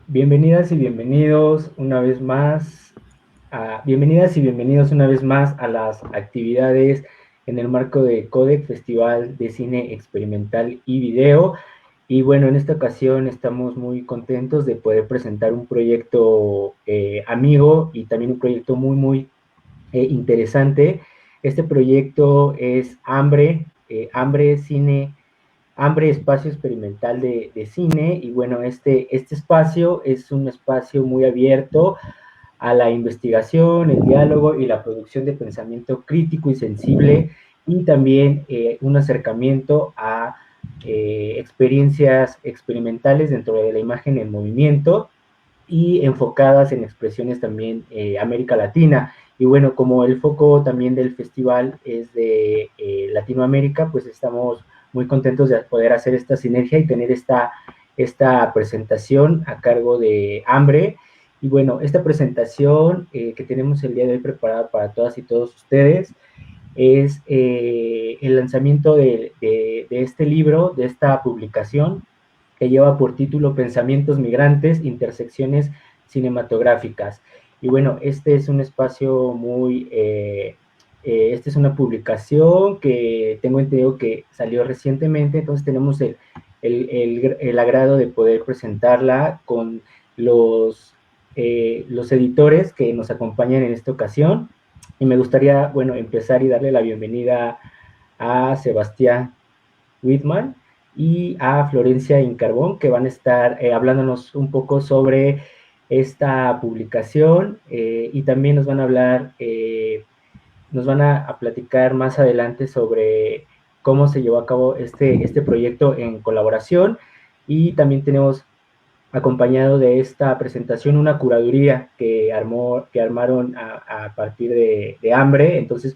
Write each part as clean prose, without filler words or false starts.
Bienvenidas y bienvenidos una vez más bienvenidas y bienvenidos una vez más a las actividades en el marco de Codec Festival de Cine Experimental y Video. Y bueno, en esta ocasión estamos muy contentos de poder presentar un proyecto amigo y también un proyecto muy interesante. Este proyecto es Hambre Cine Hambre Espacio Experimental de Cine. Y bueno, este espacio es un espacio muy abierto a la investigación, el diálogo y la producción de pensamiento crítico y sensible, y también un acercamiento a experiencias experimentales dentro de la imagen en movimiento y enfocadas en expresiones también América Latina. Y bueno, como el foco también del festival es de Latinoamérica, pues estamos muy contentos de poder hacer esta sinergia y tener esta presentación a cargo de Hambre. Y bueno, esta presentación que tenemos el día de hoy preparada para todas y todos ustedes es el lanzamiento de este libro, de esta publicación, que lleva por título Pensamientos Migrantes, Intersecciones Cinematográficas. Y bueno, este es un espacio esta es una publicación que tengo entendido que salió recientemente, entonces tenemos el agrado de poder presentarla con los editores que nos acompañan en esta ocasión. Y me gustaría, bueno, empezar y darle la bienvenida a Sebastián Whitman y a Florencia Incarbón, que van a estar hablándonos un poco sobre esta publicación y también nos van a hablar, nos van a platicar más adelante sobre cómo se llevó a cabo este proyecto en colaboración. Y también tenemos acompañado de esta presentación una curaduría que armaron a partir de Hambre. Entonces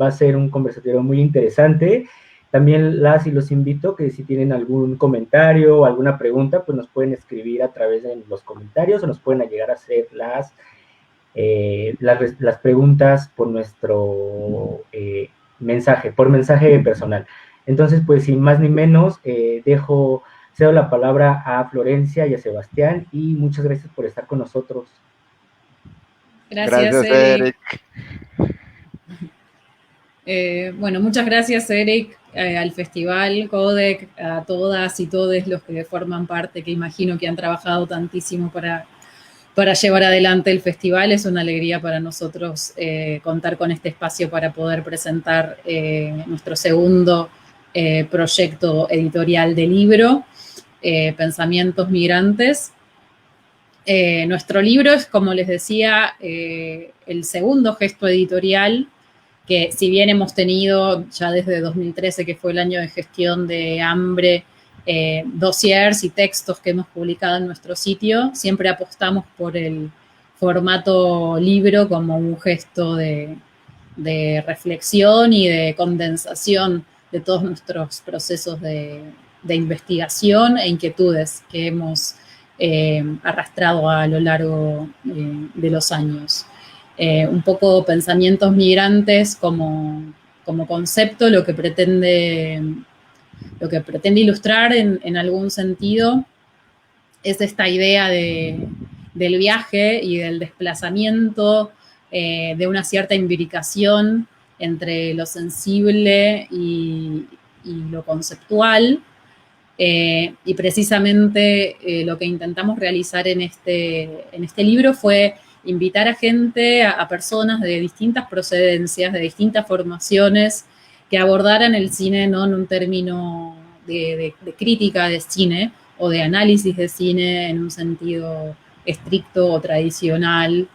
va a ser un conversatorio muy interesante. También las y los invito que si tienen algún comentario o alguna pregunta, pues nos pueden escribir a través de los comentarios o nos pueden llegar a hacer las preguntas por nuestro por mensaje personal. Entonces, pues sin más ni menos, cedo la palabra a Florencia y a Sebastián, y muchas gracias por estar con nosotros. Gracias, Gracias, Eric. Eric. Bueno, muchas gracias, Eric, al Festival Codec, a todas y todos los que forman parte, que imagino que han trabajado tantísimo para llevar adelante el festival. Es una alegría para nosotros contar con este espacio para poder presentar nuestro segundo proyecto editorial de libro, Pensamientos Migrantes. Nuestro libro es, como les decía, el segundo gesto editorial, que si bien hemos tenido ya desde 2013, que fue el año de gestión de Hambre, dossiers y textos que hemos publicado en nuestro sitio, siempre apostamos por el formato libro como un gesto de reflexión y de condensación de todos nuestros procesos de investigación e inquietudes que hemos arrastrado a lo largo de los años. Un poco Pensamientos Migrantes como concepto, lo que pretende ilustrar en algún sentido es esta idea del viaje y del desplazamiento, de una cierta imbricación entre lo sensible y lo conceptual. Y precisamente lo que intentamos realizar en este libro fue invitar a gente, a personas de distintas procedencias, de distintas formaciones, que abordaran el cine no en un término de crítica de cine o de análisis de cine en un sentido estricto o tradicional,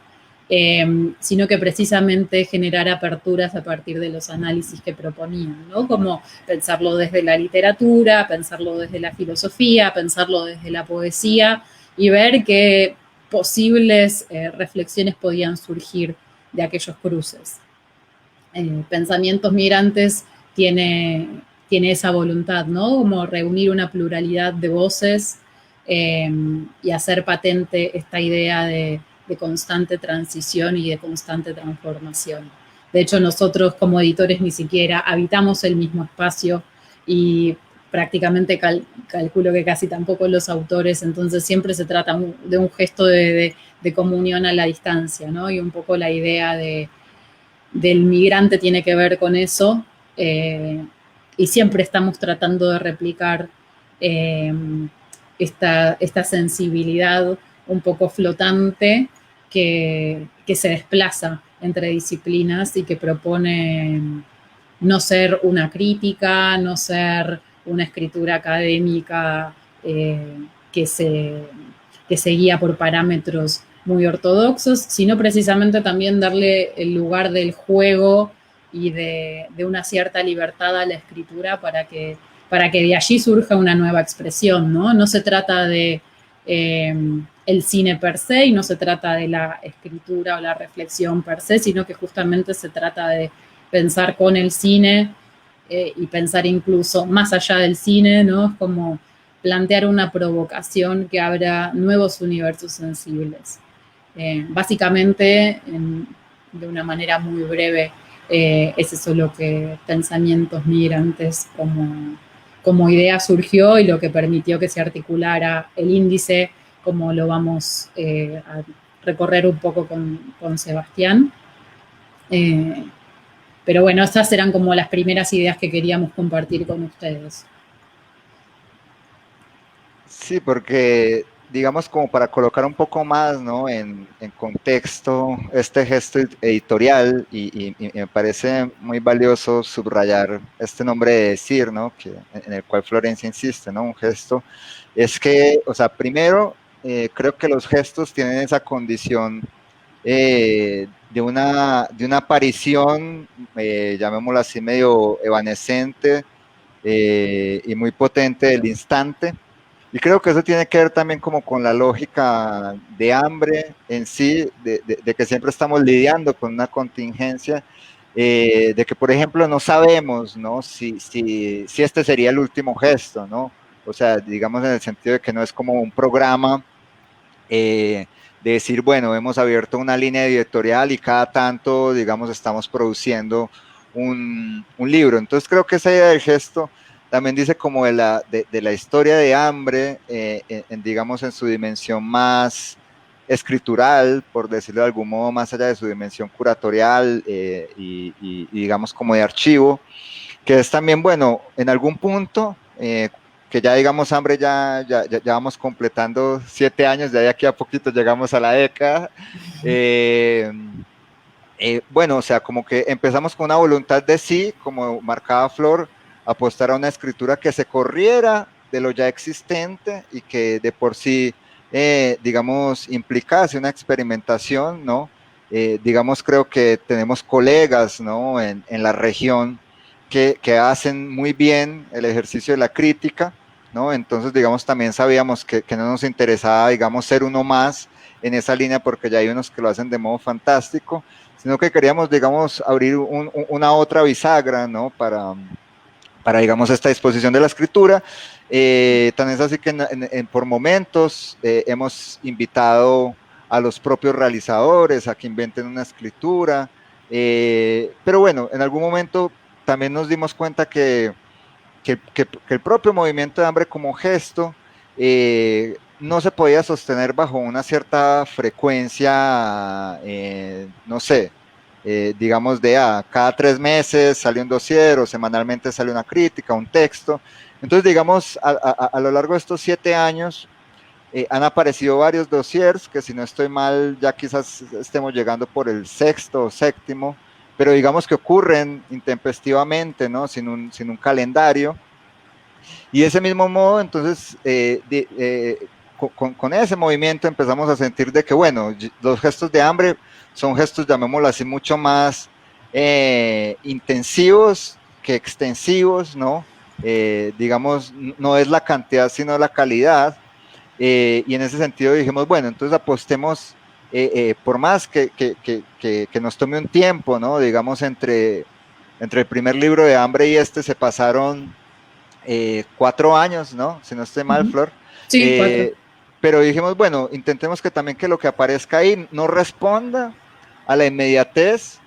sino que precisamente generar aperturas a partir de los análisis que proponían, ¿no? Como pensarlo desde la literatura, pensarlo desde la filosofía, pensarlo desde la poesía, y ver qué posibles reflexiones podían surgir de aquellos cruces. Pensamientos Migrantes tiene esa voluntad, ¿no? Como reunir una pluralidad de voces y hacer patente esta idea de constante transición y de constante transformación. De hecho, nosotros como editores ni siquiera habitamos el mismo espacio, y prácticamente calculo que casi tampoco los autores, entonces siempre se trata de un gesto de comunión a la distancia, ¿no? Y un poco la idea del migrante tiene que ver con eso, y siempre estamos tratando de replicar eh, esta sensibilidad un poco flotante que se desplaza entre disciplinas y que propone no ser una crítica, no ser una escritura académica que, se, que se guía por parámetros muy ortodoxos, sino precisamente también darle el lugar del juego y de una cierta libertad a la escritura para que de allí surja una nueva expresión, ¿no? No se trata de el cine per se y no se trata de la escritura o la reflexión per se, sino que justamente se trata de pensar con el cine y pensar incluso más allá del cine, ¿no? Es como plantear una provocación que abra nuevos universos sensibles. Básicamente, de una manera muy breve, es eso lo que Pensamientos Migrantes como idea surgió y lo que permitió que se articulara el índice, como lo vamos a recorrer un poco con Sebastián. Pero bueno, estas eran como las primeras ideas que queríamos compartir con ustedes. Sí, porque digamos como para colocar un poco más, ¿no? en contexto este gesto editorial y me parece muy valioso subrayar este nombre de decir, ¿no? En el cual Florencia insiste, ¿no? Un gesto es que, o sea, primero creo que los gestos tienen esa condición de una aparición, llamémoslo así, medio evanescente y muy potente del instante. Y creo que eso tiene que ver también como con la lógica de hambre en sí, de que siempre estamos lidiando con una contingencia, de que, por ejemplo, no sabemos, ¿no? Si este sería el último gesto, ¿no? O sea, digamos en el sentido de que no es como un programa de decir, bueno, hemos abierto una línea editorial y cada tanto, digamos, estamos produciendo un libro. Entonces creo que esa idea del gesto también dice como de la historia de hambre, digamos, en su dimensión más escritural, por decirlo de algún modo, más allá de su dimensión curatorial y digamos como de archivo, que es también, bueno, en algún punto, que ya digamos hambre, ya vamos completando 7 años, ya de aquí a poquito llegamos a la década. Bueno, o sea, como que empezamos con una voluntad de sí, como marcaba Flor, apostar a una escritura que se corriera de lo ya existente y que de por sí, digamos, implicase una experimentación, ¿no? Digamos, creo que tenemos colegas, ¿no? En la región que hacen muy bien el ejercicio de la crítica, ¿no? Entonces, digamos, también sabíamos que no nos interesaba, digamos, ser uno más en esa línea porque ya hay unos que lo hacen de modo fantástico, sino que queríamos, digamos, abrir una otra bisagra, ¿no? Para, digamos, esta disposición de la escritura. Tan es así que por momentos hemos invitado a los propios realizadores a que inventen una escritura, pero bueno, en algún momento también nos dimos cuenta que el propio movimiento de hambre como gesto no se podía sostener bajo una cierta frecuencia, no sé, digamos cada 3 meses sale un dossier o semanalmente sale una crítica, un texto. Entonces, digamos, a lo largo de estos 7 años han aparecido varios dossiers que, si no estoy mal, ya quizás estemos llegando por el sexto o séptimo, pero digamos que ocurren intempestivamente, ¿no? Sin un calendario. Y de ese mismo modo, entonces, con ese movimiento empezamos a sentir de que, bueno, los gestos de hambre son gestos, llamémoslo así, mucho más intensivos que extensivos, ¿no? Digamos, no es la cantidad, sino la calidad. Y en ese sentido dijimos, bueno, entonces apostemos, por más que nos tome un tiempo, ¿no? Digamos, entre el primer libro de hambre y este se pasaron 4 años, ¿no? Si no estoy mal, Flor. Sí, 4. Pero dijimos, bueno, intentemos que también que lo que aparezca ahí no responda a la inmediatez,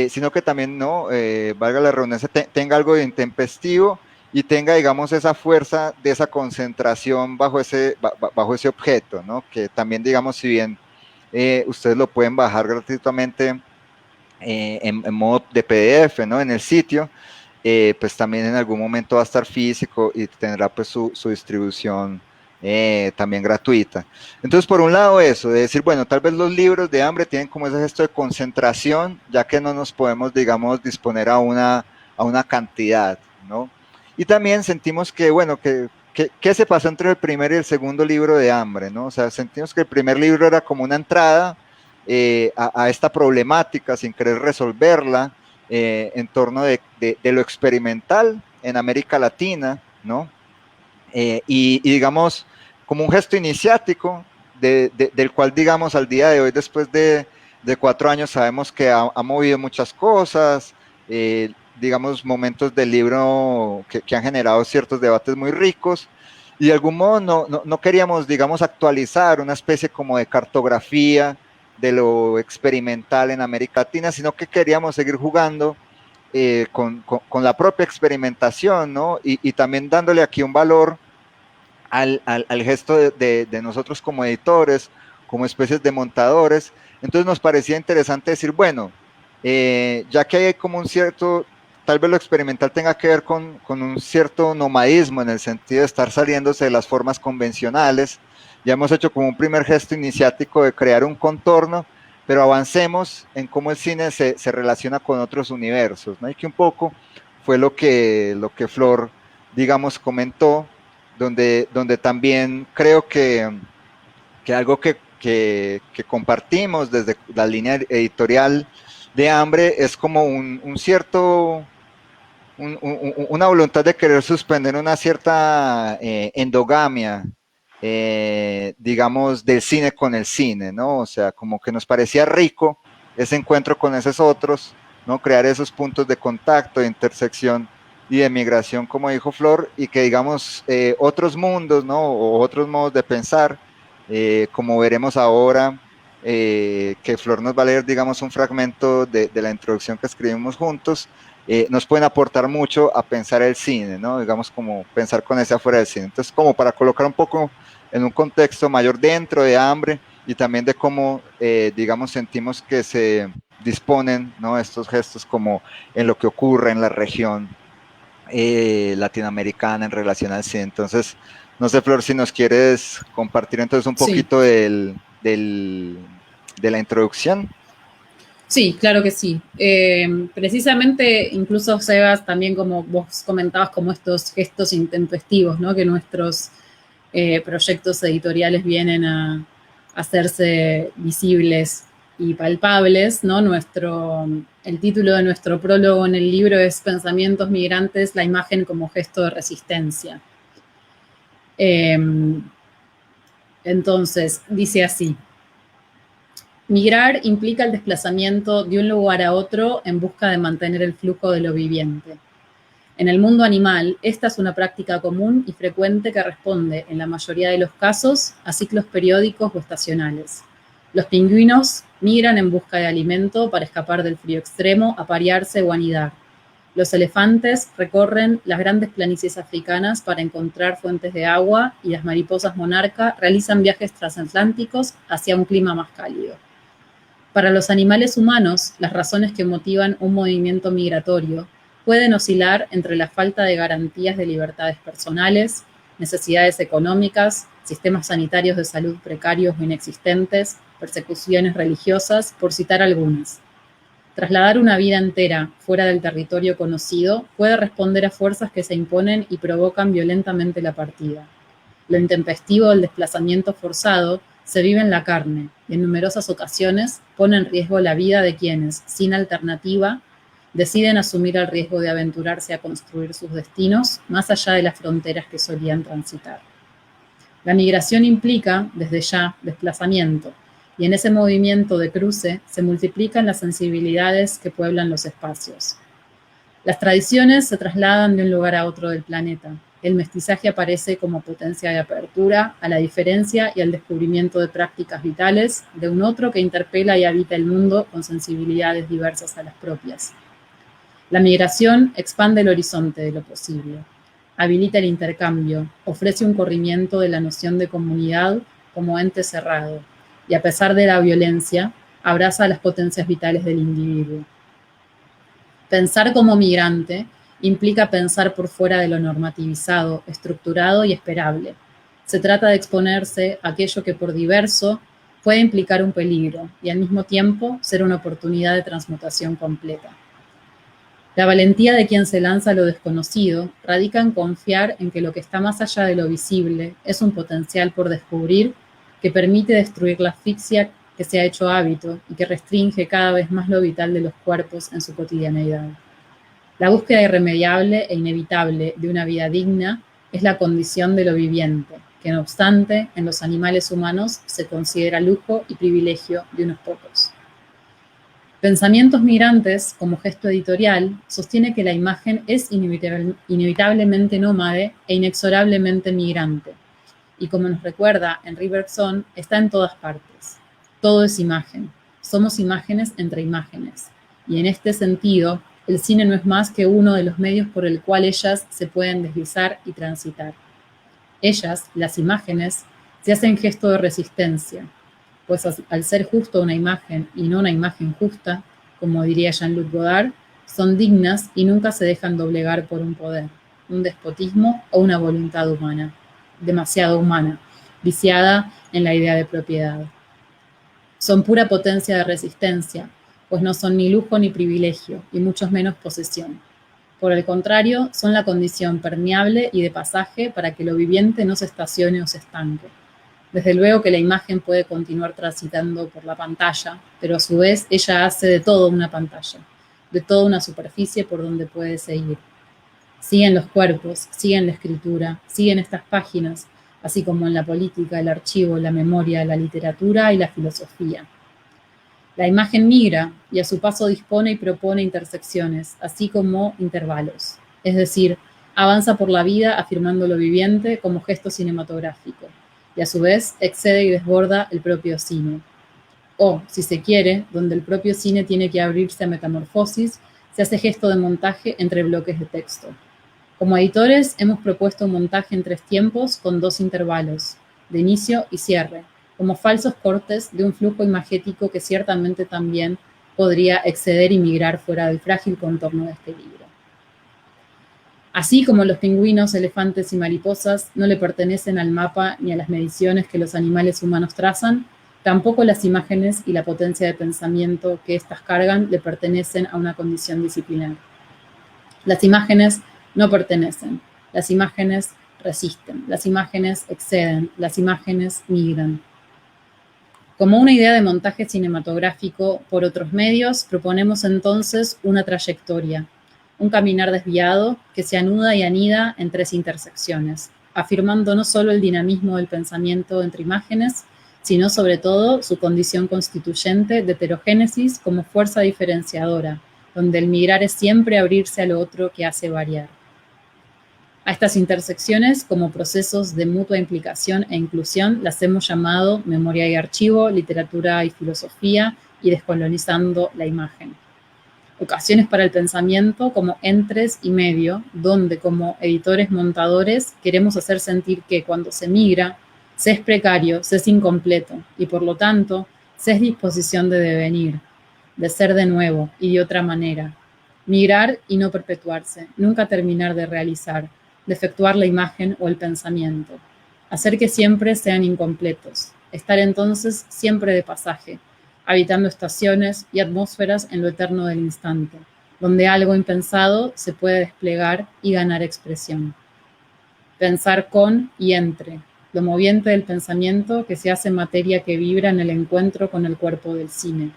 sino que también, ¿no? Valga la redundancia, tenga algo de intempestivo y tenga, digamos, esa fuerza de esa concentración bajo ese objeto, ¿no? Que también, digamos, si bien ustedes lo pueden bajar gratuitamente en modo de PDF, ¿no? En el sitio, pues también en algún momento va a estar físico y tendrá pues su distribución también gratuita. Entonces, por un lado eso, de decir, bueno, tal vez los libros de Hambre tienen como ese gesto de concentración, ya que no nos podemos, digamos, disponer a una cantidad, ¿no? Y también sentimos que, bueno, ¿qué se pasó entre el primer y el segundo libro de Hambre, ¿no? O sea, sentimos que el primer libro era como una entrada a esta problemática sin querer resolverla, en torno de lo experimental en América Latina, ¿no? Y digamos, como un gesto iniciático, del cual, digamos, al día de hoy, después de 4 años, sabemos que ha movido muchas cosas, digamos, momentos del libro que han generado ciertos debates muy ricos, y de algún modo no queríamos, digamos, actualizar una especie como de cartografía de lo experimental en América Latina, sino que queríamos seguir jugando con la propia experimentación, ¿no? Y también dándole aquí un valor al gesto de nosotros como editores, como especies de montadores. Entonces nos parecía interesante decir, bueno, ya que hay como un cierto, tal vez lo experimental tenga que ver con un cierto nomadismo en el sentido de estar saliéndose de las formas convencionales, ya hemos hecho como un primer gesto iniciático de crear un contorno, pero avancemos en cómo el cine se relaciona con otros universos, ¿no? Y que un poco fue lo que Flor, digamos, comentó, donde también creo que algo que compartimos desde la línea editorial de Hambre es como un cierto, una voluntad de querer suspender una cierta endogamia, digamos, del cine con el cine, ¿no? O sea, como que nos parecía rico ese encuentro con esos otros, ¿no? Crear esos puntos de contacto, de intersección y de migración, como dijo Flor, y que, digamos, otros mundos, ¿no? O otros modos de pensar, como veremos ahora, que Flor nos va a leer, digamos, un fragmento de la introducción que escribimos juntos, nos pueden aportar mucho a pensar el cine, ¿no? Digamos, como pensar con ese afuera del cine. Entonces, como para colocar un poco en un contexto mayor dentro de Hambre y también de cómo, digamos, sentimos que se disponen, ¿no? Estos gestos como en lo que ocurre en la región latinoamericana en relación al cine. Entonces, no sé, Flor, si nos quieres compartir entonces un poquito de la introducción. Sí, claro que sí. Precisamente, incluso Sebas, también como vos comentabas, como estos gestos intempestivos, ¿no? Que nuestros proyectos editoriales vienen a hacerse visibles y palpables, ¿no? El título de nuestro prólogo en el libro es Pensamientos migrantes, la imagen como gesto de resistencia. Entonces, dice así: migrar implica el desplazamiento de un lugar a otro en busca de mantener el flujo de lo viviente. En el mundo animal, esta es una práctica común y frecuente que responde, en la mayoría de los casos, a ciclos periódicos o estacionales. Los pingüinos migran en busca de alimento para escapar del frío extremo, aparearse o anidar. Los elefantes recorren las grandes planicies africanas para encontrar fuentes de agua y las mariposas monarca realizan viajes transatlánticos hacia un clima más cálido. Para los animales humanos, las razones que motivan un movimiento migratorio pueden oscilar entre la falta de garantías de libertades personales, necesidades económicas, sistemas sanitarios de salud precarios o inexistentes, persecuciones religiosas, por citar algunas. Trasladar una vida entera fuera del territorio conocido puede responder a fuerzas que se imponen y provocan violentamente la partida. Lo intempestivo del desplazamiento forzado se vive en la carne y en numerosas ocasiones pone en riesgo la vida de quienes, sin alternativa, deciden asumir el riesgo de aventurarse a construir sus destinos más allá de las fronteras que solían transitar. La migración implica, desde ya, desplazamiento, y en ese movimiento de cruce se multiplican las sensibilidades que pueblan los espacios. Las tradiciones se trasladan de un lugar a otro del planeta. El mestizaje aparece como potencia de apertura a la diferencia y al descubrimiento de prácticas vitales de un otro que interpela y habita el mundo con sensibilidades diversas a las propias. La migración expande el horizonte de lo posible. habilita el intercambio, ofrece un corrimiento de la noción de comunidad como ente cerrado, y a pesar de la violencia, abraza las potencias vitales del individuo. Pensar como migrante implica pensar por fuera de lo normativizado, estructurado y esperable. Se trata de exponerse a aquello que por diverso puede implicar un peligro y al mismo tiempo ser una oportunidad de transmutación completa. La valentía de quien se lanza a lo desconocido radica en confiar en que lo que está más allá de lo visible es un potencial por descubrir que permite destruir la asfixia que se ha hecho hábito y que restringe cada vez más lo vital de los cuerpos en su cotidianeidad. La búsqueda irremediable e inevitable de una vida digna es la condición de lo viviente, que no obstante, en los animales humanos se considera lujo y privilegio de unos pocos. Pensamientos Migrantes, como gesto editorial, sostiene que la imagen es inevitablemente nómade e inexorablemente migrante, y como nos recuerda Henri Bergson, está en todas partes. Todo es imagen. Somos imágenes entre imágenes. Y en este sentido, el cine no es más que uno de los medios por el cual ellas se pueden deslizar y transitar. Ellas, las imágenes, se hacen gesto de resistencia, pues al ser justo una imagen y no una imagen justa, como diría Jean-Luc Godard, son dignas y nunca se dejan doblegar por un poder, un despotismo o una voluntad humana, demasiado humana, viciada en la idea de propiedad. Son pura potencia de resistencia, pues no son ni lujo ni privilegio, y mucho menos posesión. Por el contrario, son la condición permeable y de pasaje para que lo viviente no se estacione o se estanque. Desde luego que la imagen puede continuar transitando por la pantalla, pero a su vez ella hace de todo una pantalla, de toda una superficie por donde puede seguir. Siguen los cuerpos, siguen la escritura, siguen estas páginas, así como en la política, el archivo, la memoria, la literatura y la filosofía. La imagen migra y a su paso dispone y propone intersecciones, así como intervalos. Es decir, avanza por la vida afirmando lo viviente como gesto cinematográfico y a su vez excede y desborda el propio cine. O, si se quiere, donde el propio cine tiene que abrirse a metamorfosis, se hace gesto de montaje entre bloques de texto. Como editores hemos propuesto un montaje en 3 tiempos con 2 intervalos, de inicio y cierre, como falsos cortes de un flujo imagético que ciertamente también podría exceder y migrar fuera del frágil contorno de este libro. Así como los pingüinos, elefantes y mariposas no le pertenecen al mapa ni a las mediciones que los animales humanos trazan, tampoco las imágenes y la potencia de pensamiento que éstas cargan le pertenecen a una condición disciplinar. Las imágenes no pertenecen, las imágenes resisten, las imágenes exceden, las imágenes migran. Como una idea de montaje cinematográfico por otros medios, proponemos entonces una trayectoria, un caminar desviado que se anuda y anida en 3 intersecciones, afirmando no solo el dinamismo del pensamiento entre imágenes, sino sobre todo su condición constituyente de heterogénesis como fuerza diferenciadora, donde el migrar es siempre abrirse a lo otro que hace variar. A estas intersecciones, como procesos de mutua implicación e inclusión, las hemos llamado memoria y archivo, literatura y filosofía y descolonizando la imagen. Ocasiones para el pensamiento como entres y medio, donde como editores montadores queremos hacer sentir que cuando se migra, se es precario, se es incompleto y por lo tanto se es disposición de devenir, de ser de nuevo y de otra manera. Migrar y no perpetuarse, nunca terminar de realizar, de efectuar la imagen o el pensamiento. Hacer que siempre sean incompletos, estar entonces siempre de pasaje, habitando estaciones y atmósferas en lo eterno del instante, donde algo impensado se puede desplegar y ganar expresión. Pensar con y entre, lo moviente del pensamiento que se hace materia que vibra en el encuentro con el cuerpo del cine.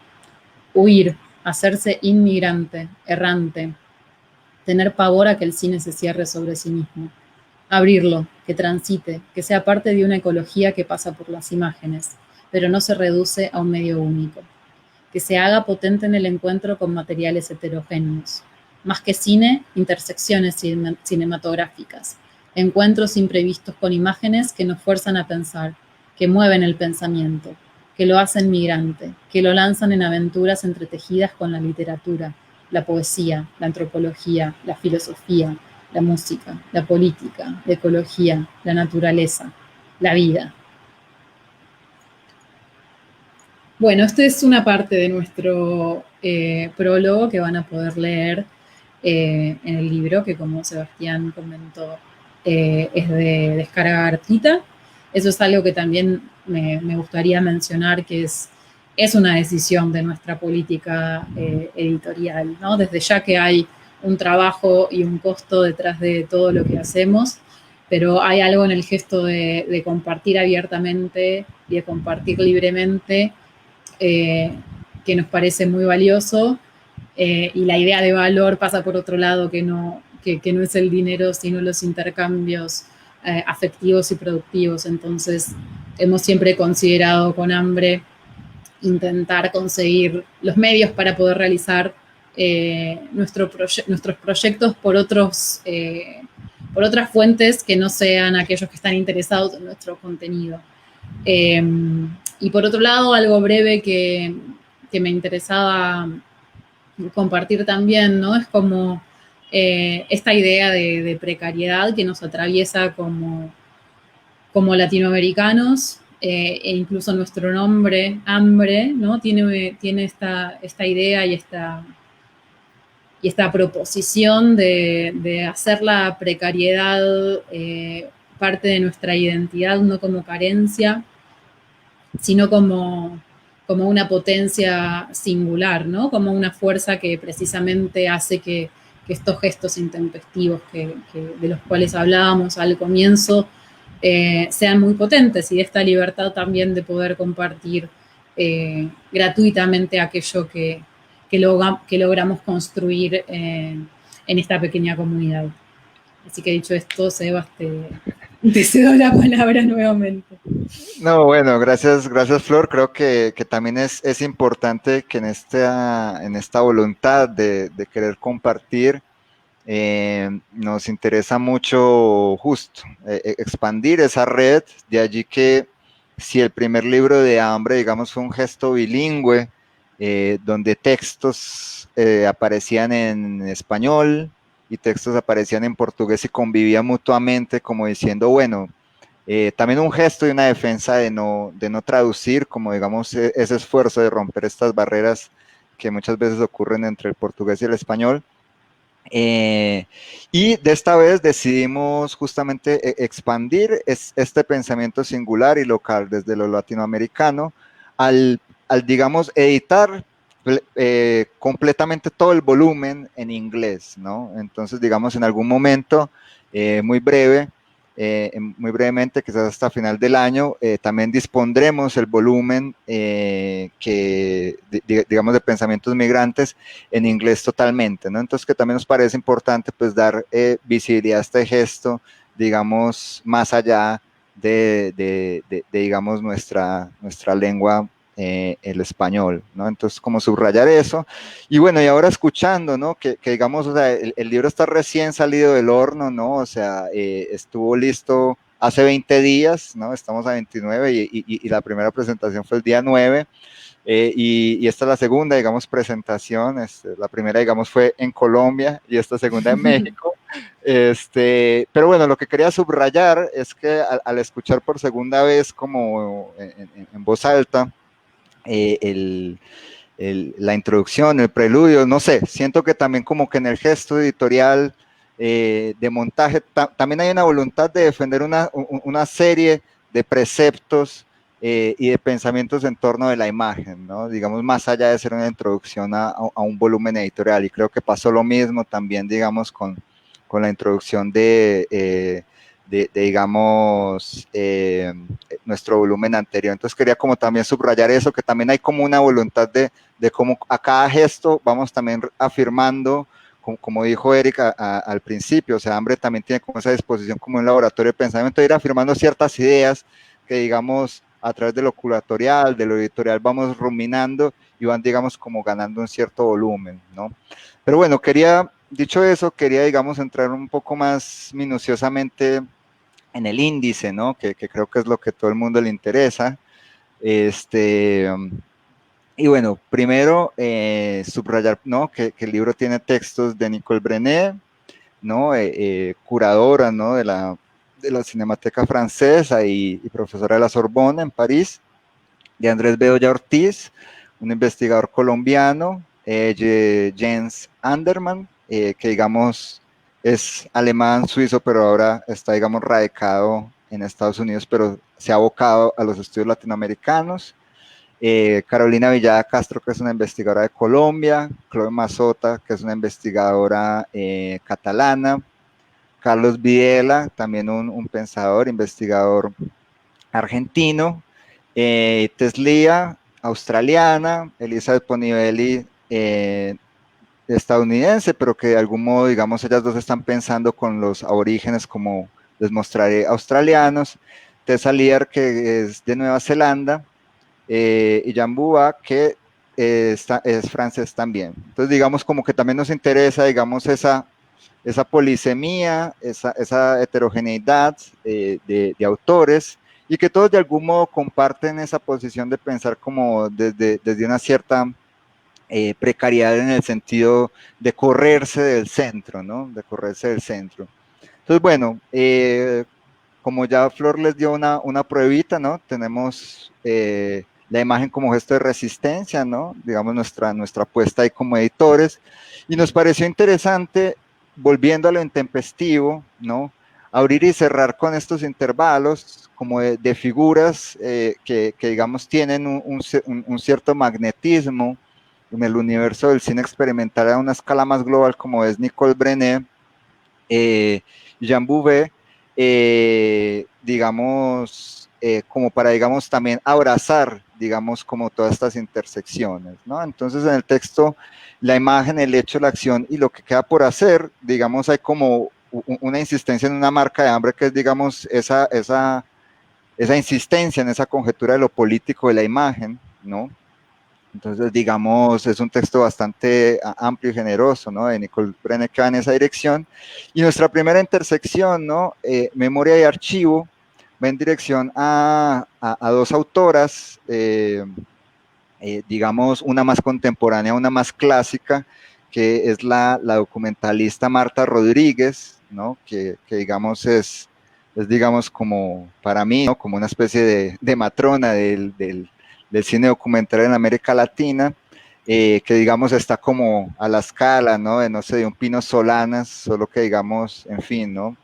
Huir, hacerse inmigrante, errante, tener pavor a que el cine se cierre sobre sí mismo. Abrirlo, que transite, que sea parte de una ecología que pasa por las imágenes, pero no se reduce a un medio único. Que se haga potente en el encuentro con materiales heterogéneos. Más que cine, intersecciones cinematográficas, encuentros imprevistos con imágenes que nos fuerzan a pensar, que mueven el pensamiento, que lo hacen migrante, que lo lanzan en aventuras entretejidas con la literatura, la poesía, la antropología, la filosofía, la música, la política, la ecología, la naturaleza, la vida. Bueno, esta es una parte de nuestro prólogo que van a poder leer en el libro, que como Sebastián comentó, es de descarga gratuita. Eso es algo que también me gustaría mencionar, que es una decisión de nuestra política editorial, ¿no? Desde ya que hay un trabajo y un costo detrás de todo lo que hacemos, pero hay algo en el gesto de compartir abiertamente y de compartir libremente que nos parece muy valioso, y la idea de valor pasa por otro lado, que no es el dinero, sino los intercambios afectivos y productivos. Entonces, hemos siempre considerado con Hambre intentar conseguir los medios para poder realizar nuestros proyectos por otras fuentes que no sean aquellos que están interesados en nuestro contenido. Y por otro lado, algo breve que me interesaba compartir también, ¿no? Es como esta idea de precariedad que nos atraviesa como latinoamericanos, e incluso nuestro nombre, Hambre, ¿no? Tiene esta idea y esta proposición de hacer la precariedad parte de nuestra identidad, no como carencia, sino como una potencia singular, ¿no? Como una fuerza que precisamente hace que estos gestos intempestivos de los cuales hablábamos al comienzo sean muy potentes, y de esta libertad también de poder compartir gratuitamente aquello que logramos construir en esta pequeña comunidad. Así que dicho esto, Sebas, te cedo la palabra nuevamente. No, bueno, gracias Flor. Creo que también es importante que en esta voluntad de querer compartir, nos interesa mucho justo expandir esa red. De allí que si el primer libro de Hambre, digamos, fue un gesto bilingüe, donde textos aparecían en español y textos aparecían en portugués y convivían mutuamente, como diciendo, bueno, también un gesto y una defensa de no traducir, como digamos, ese esfuerzo de romper estas barreras que muchas veces ocurren entre el portugués y el español. Y de esta vez decidimos justamente expandir este pensamiento singular y local desde lo latinoamericano al digamos, editar completamente todo el volumen en inglés, ¿no? Entonces, digamos, en algún momento muy brevemente, quizás hasta final del año, también dispondremos el volumen digamos, de pensamientos migrantes en inglés totalmente, ¿no? Entonces, que también nos parece importante, pues, dar visibilidad a este gesto, digamos, más allá de digamos, nuestra lengua, el español, ¿no? Entonces, como subrayar eso. Y bueno, y ahora escuchando, ¿no? Que digamos, o sea, el libro está recién salido del horno, ¿no? O sea, estuvo listo hace 20 días, ¿no? Estamos a 29 y la primera presentación fue el día 9. Y esta es la segunda, digamos, presentación. La primera, digamos, fue en Colombia y esta segunda en México. Pero bueno, lo que quería subrayar es que al escuchar por segunda vez como en voz alta la introducción, el preludio, no sé, siento que también como que en el gesto editorial de montaje también hay una voluntad de defender una serie de preceptos y de pensamientos en torno de la imagen, ¿no? Digamos, más allá de ser una introducción a un volumen editorial, y creo que pasó lo mismo también, digamos, con la introducción de digamos, nuestro volumen anterior. Entonces quería como también subrayar eso, que también hay como una voluntad de cómo a cada gesto vamos también afirmando, como dijo Erika al principio, o sea, Hambre también tiene como esa disposición como un laboratorio de pensamiento, de ir afirmando ciertas ideas que, digamos, a través de lo curatorial, de lo editorial, vamos ruminando y van, digamos, como ganando un cierto volumen, ¿no? Pero bueno, dicho eso, quería, digamos, entrar un poco más minuciosamente en el índice, ¿no? Que creo que es lo que a todo el mundo le interesa. Y bueno, primero subrayar, ¿no? Que el libro tiene textos de Nicole Brené, ¿no? Curadora, ¿no? de la Cinemateca Francesa y profesora de la Sorbona en París, de Andrés Bedoya Ortiz, un investigador colombiano, Jens Andermann, que digamos es alemán suizo, pero ahora está, digamos, radicado en Estados Unidos, pero se ha abocado a los estudios latinoamericanos. Carolina Villada Castro, que es una investigadora de Colombia, Chloe Mazota, que es una investigadora catalana, Carlos Videla, también un pensador, investigador argentino, Teslia, australiana, Elizabeth Ponivelli, estadounidense, pero que de algún modo, digamos, ellas dos están pensando con los aborígenes, como les mostraré, australianos, Tessa Lear, que es de Nueva Zelanda, y Jan Bua, que es francés también. Entonces, digamos, como que también nos interesa, digamos, esa polisemía, esa heterogeneidad de autores, y que todos de algún modo comparten esa posición de pensar como desde una cierta precariedad, en el sentido de correrse del centro, ¿no? De correrse del centro. Entonces, bueno, como ya Flor les dio una pruebita, ¿no? Tenemos la imagen como gesto de resistencia, ¿no? Digamos, nuestra apuesta ahí como editores, y nos pareció interesante, volviendo a lo intempestivo, ¿no? Abrir y cerrar con estos intervalos como de figuras que digamos tienen un cierto magnetismo en el universo del cine experimental a una escala más global, como es Nicole Brené, Jean Bouvet, digamos, como para, digamos, también abrazar, digamos, como todas estas intersecciones, ¿no? Entonces, en el texto, la imagen, el hecho, la acción y lo que queda por hacer, digamos, hay como una insistencia en una marca de hambre, que es, digamos, esa insistencia en esa conjetura de lo político de la imagen, ¿no? Entonces, digamos, es un texto bastante amplio y generoso, ¿no? De Nicole Brené, que va en esa dirección. Y nuestra primera intersección, ¿no? Memoria y archivo, va en dirección a dos autoras, digamos, una más contemporánea, una más clásica, que es la documentalista Marta Rodríguez, ¿no? Que digamos, es, digamos, como para mí, ¿no? Como una especie de matrona del cine documental en América Latina, que digamos está como a la escala, ¿no? De, no sé, de un Pino Solanas, solo que digamos, en fin, ¿no?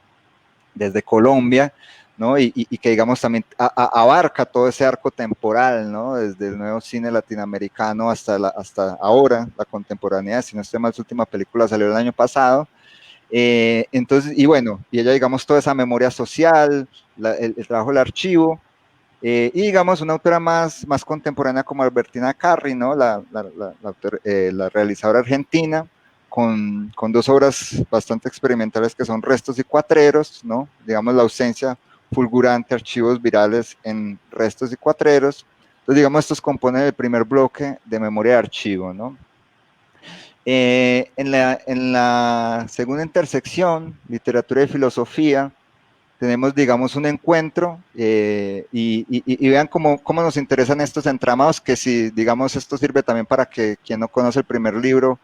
Desde Colombia, ¿no? Y que digamos también abarca todo ese arco temporal, ¿no? Desde el nuevo cine latinoamericano hasta ahora, la contemporaneidad. Si no estoy mal, su última película salió el año pasado. Entonces, y bueno, y ella, digamos, toda esa memoria social, el trabajo del archivo, y digamos, una autora más contemporánea como Albertina Carri, ¿no? La realizadora argentina, con dos obras bastante experimentales, que son Restos y Cuatreros, ¿no? Digamos, la ausencia fulgurante, archivos virales en Restos y Cuatreros. Entonces, digamos, estos componen el primer bloque de memoria de archivo, ¿no? En la segunda intersección, literatura y filosofía, tenemos, digamos, un encuentro, y vean cómo nos interesan estos entramados, que si, digamos, esto sirve también para que quien no conoce el primer libro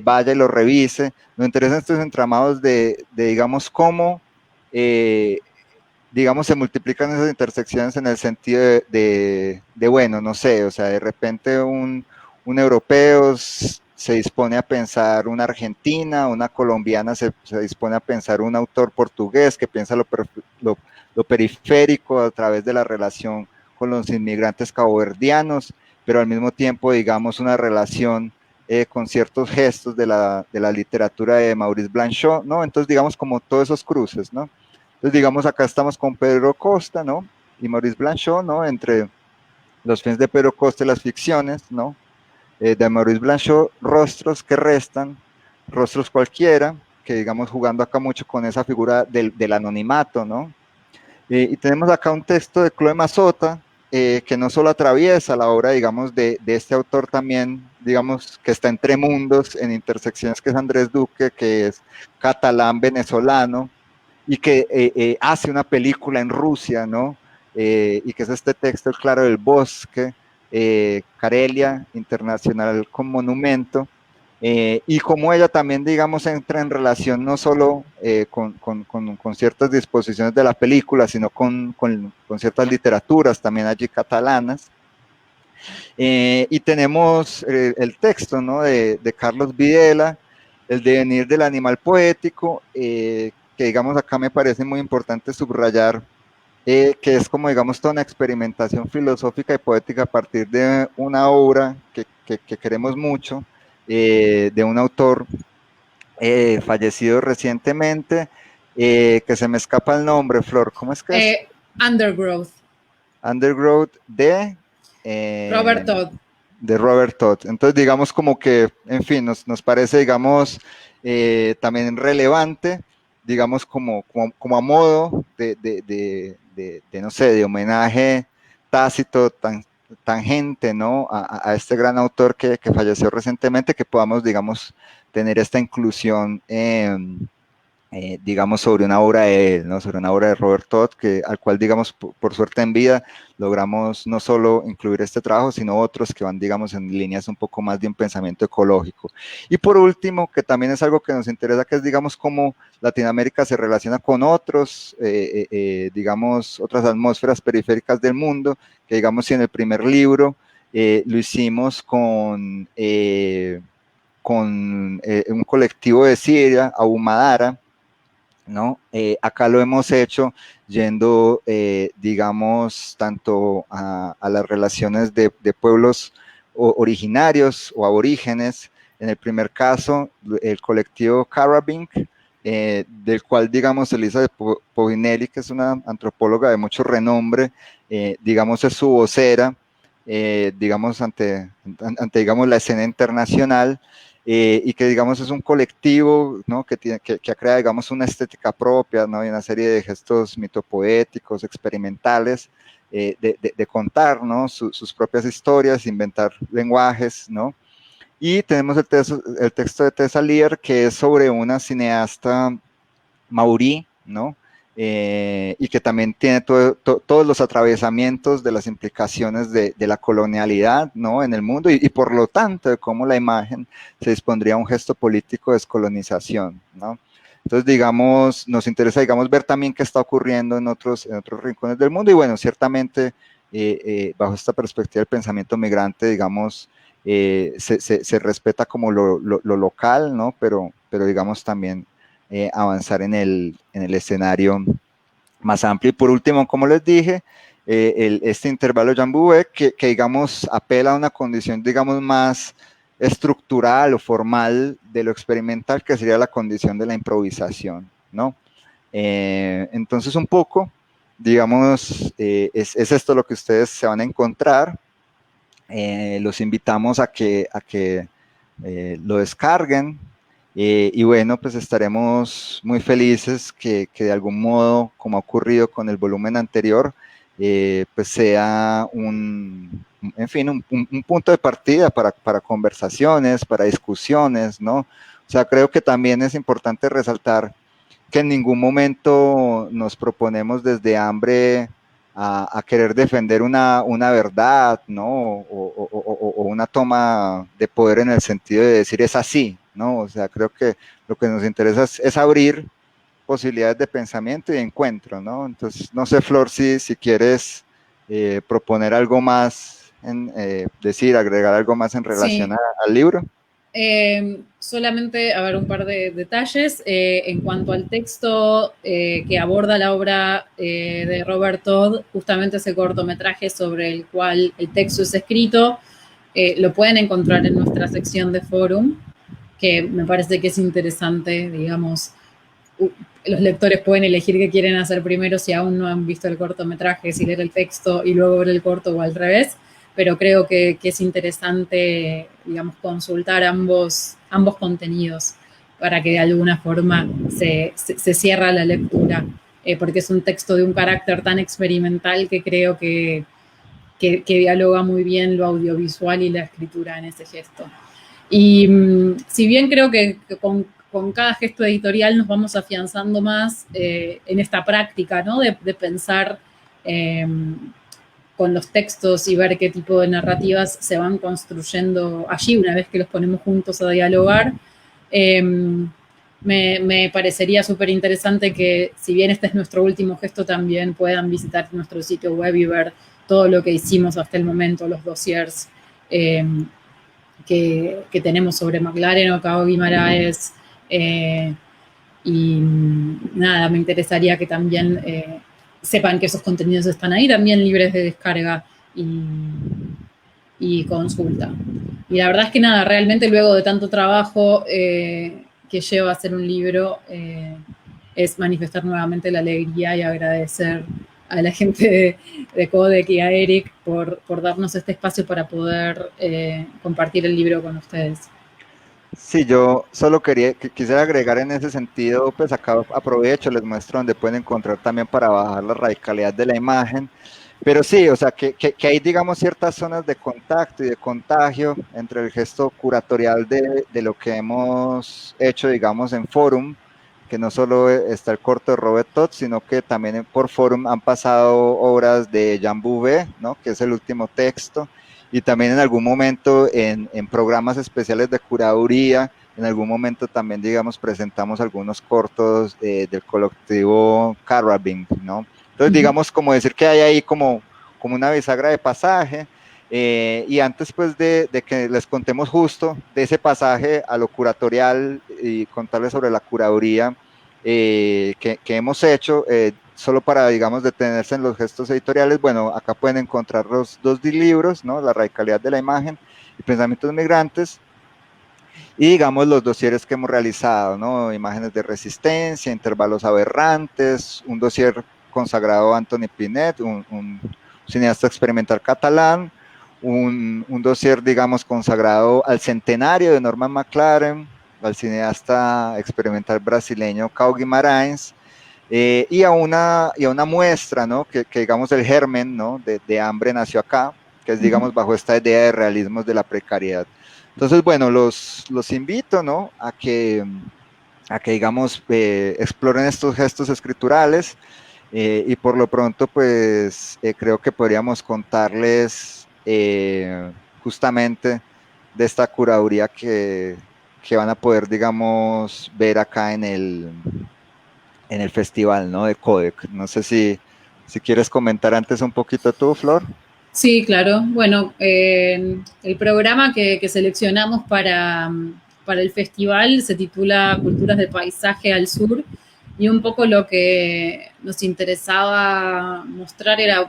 vaya y lo revise. Nos interesan estos entramados digamos, cómo, digamos, se multiplican esas intersecciones, en el sentido bueno, no sé, o sea, de repente un europeo se dispone a pensar una argentina, una colombiana se dispone a pensar un autor portugués que piensa lo periférico a través de la relación con los inmigrantes caboverdianos, pero al mismo tiempo, digamos, una relación con ciertos gestos de la literatura de Maurice Blanchot, ¿no? Entonces, digamos, como todos esos cruces, ¿no? Entonces, digamos, acá estamos con Pedro Costa, ¿no? Y Maurice Blanchot, ¿no? Entre los films de Pedro Costa y las ficciones, ¿no? De Maurice Blanchot, Rostros que restan, rostros cualquiera, que digamos, jugando acá mucho con esa figura del anonimato, ¿no? Y tenemos acá un texto de Chloe Mazota, que no solo atraviesa la obra, digamos, de este autor también, digamos, que está entre mundos, en intersecciones, que es Andrés Duque, que es catalán venezolano, y que hace una película en Rusia, ¿no? Y que es este texto, El Claro del Bosque, Karelia, Internacional con Monumento. y cómo ella también, digamos, entra en relación no solo con ciertas disposiciones de la película, sino con ciertas literaturas también allí catalanas. Y tenemos el texto, ¿no?, de Carlos Videla, El devenir del animal poético, que digamos acá me parece muy importante subrayar, que es como digamos toda una experimentación filosófica y poética a partir de una obra que queremos mucho, de un autor fallecido recientemente, que se me escapa el nombre, Flor, ¿cómo es que es? Undergrowth. Undergrowth Robert Todd. de Robert Todd. Entonces, digamos como que, en fin, nos parece, digamos, también relevante, digamos, como a modo no sé, de homenaje tácito, tangente, ¿no?, a este gran autor que falleció recientemente, que podamos, digamos, tener esta inclusión digamos, sobre una obra de él, ¿no?, sobre una obra de Robert Todd, al cual, digamos, por suerte en vida, logramos no solo incluir este trabajo, sino otros que van, digamos, en líneas un poco más de un pensamiento ecológico. Y por último, que también es algo que nos interesa, que es, digamos, cómo Latinoamérica se relaciona con otros, digamos, otras atmósferas periféricas del mundo, que, digamos, si en el primer libro lo hicimos con un colectivo de Siria, Ahumadara, ¿no? Acá lo hemos hecho yendo, digamos, tanto a las relaciones de pueblos originarios o aborígenes. En el primer caso, el colectivo Carabink, del cual, digamos, Elisa Povinelli, que es una antropóloga de mucho renombre, digamos, es su vocera, digamos, ante, digamos, la escena internacional. Y que, digamos, es un colectivo, ¿no?, que ha creado, digamos, una estética propia, ¿no?, y una serie de gestos mitopoéticos, experimentales, de contar, ¿no?, sus propias historias, inventar lenguajes, ¿no? Y tenemos el texto de Tessa Lear, que es sobre una cineasta maurí, ¿no?, y que también tiene todos los atravesamientos de las implicaciones de la colonialidad, ¿no?, en el mundo, y por lo tanto de cómo la imagen se dispondría a un gesto político de descolonización, ¿no? Entonces, digamos, nos interesa, digamos, ver también qué está ocurriendo en otros rincones del mundo, y bueno, ciertamente, bajo esta perspectiva del pensamiento migrante, digamos, se respeta como lo local, ¿no?, pero digamos también avanzar en el escenario más amplio. Y por último, como les dije, este intervalo Jamboué, que digamos apela a una condición, digamos, más estructural o formal de lo experimental, que sería la condición de la improvisación, ¿no? Entonces, un poco, digamos, es esto lo que ustedes se van a encontrar. Los invitamos a que lo descarguen, y bueno, pues estaremos muy felices que de algún modo, como ha ocurrido con el volumen anterior, pues sea en fin, un punto de partida para conversaciones, para discusiones, ¿no? O sea, creo que también es importante resaltar que en ningún momento nos proponemos desde hambre a querer defender una verdad, ¿no? O una toma de poder en el sentido de decir es así, ¿no? O sea, creo que lo que nos interesa es abrir posibilidades de pensamiento y de encuentro, ¿no? Entonces, no sé, Flor, si quieres proponer algo más, decir, agregar algo más en relación Sí. al libro. Solamente, a ver, un par de detalles. En cuanto al texto que aborda la obra de Robert Todd, justamente ese cortometraje sobre el cual el texto es escrito, lo pueden encontrar en nuestra sección de forum, que me parece que es interesante, digamos, los lectores pueden elegir qué quieren hacer primero si aún no han visto el cortometraje, si leer el texto y luego ver el corto o al revés, pero creo que es interesante, digamos, consultar ambos contenidos para que de alguna forma se cierra la lectura, porque es un texto de un carácter tan experimental que creo que dialoga muy bien lo audiovisual y la escritura en ese gesto. Y si bien creo que con cada gesto editorial nos vamos afianzando más en esta práctica, ¿no?, de pensar con los textos y ver qué tipo de narrativas se van construyendo allí una vez que los ponemos juntos a dialogar. Me parecería súper interesante que, si bien este es nuestro último gesto, también puedan visitar nuestro sitio web y ver todo lo que hicimos hasta el momento, los dossiers que tenemos sobre McLaren o Cabo Guimaraes. Y nada, me interesaría que también sepan que esos contenidos están ahí, también libres de descarga y consulta. Y la verdad es que nada, realmente luego de tanto trabajo que lleva a hacer un libro, es manifestar nuevamente la alegría y agradecer a la gente de Codec y a Eric por darnos este espacio para poder compartir el libro con ustedes. Sí, yo solo quisiera agregar en ese sentido, pues acá aprovecho, les muestro donde pueden encontrar también para bajar la radicalidad de la imagen, pero sí, o sea, que hay, digamos, ciertas zonas de contacto y de contagio entre el gesto curatorial de lo que hemos hecho, digamos, en Forum, que no solo está el corto de Robert Todd, sino que también por Forum han pasado obras de Jean Bouvet, ¿no? Que es el último texto, y también en algún momento en programas especiales de curaduría, en algún momento también, digamos, presentamos algunos cortos del colectivo Carabin, ¿no? Entonces, digamos, como decir que hay ahí como una bisagra de pasaje, y antes pues de que les contemos justo de ese pasaje a lo curatorial y contarles sobre la curaduría que hemos hecho, solo para, digamos, detenerse en los gestos editoriales, bueno, acá pueden encontrar los dos libros, ¿no? La radicalidad de la imagen y Pensamientos Migrantes, y digamos los dosieres que hemos realizado, ¿no? Imágenes de resistencia, Intervalos Aberrantes, un dosier consagrado a Antoni Pinet, un cineasta experimental catalán, un dosier, digamos, consagrado al centenario de Norman McLaren, al cineasta experimental brasileño Cabo Guimarães, y a una muestra, ¿no? Que digamos el germen, ¿no? de Hambre nació acá, que es, digamos, bajo esta idea de realismos de la precariedad. Entonces, bueno, los invito, ¿no? a que digamos, exploren estos gestos escriturales, y por lo pronto, pues, creo que podríamos contarles justamente de esta curaduría que van a poder, digamos, ver acá en el festival, ¿no? De Codec. No sé si quieres comentar antes un poquito tú, Flor. Sí, claro. Bueno, el programa que seleccionamos para el festival se titula Culturas de Paisaje al Sur, y un poco lo que nos interesaba mostrar era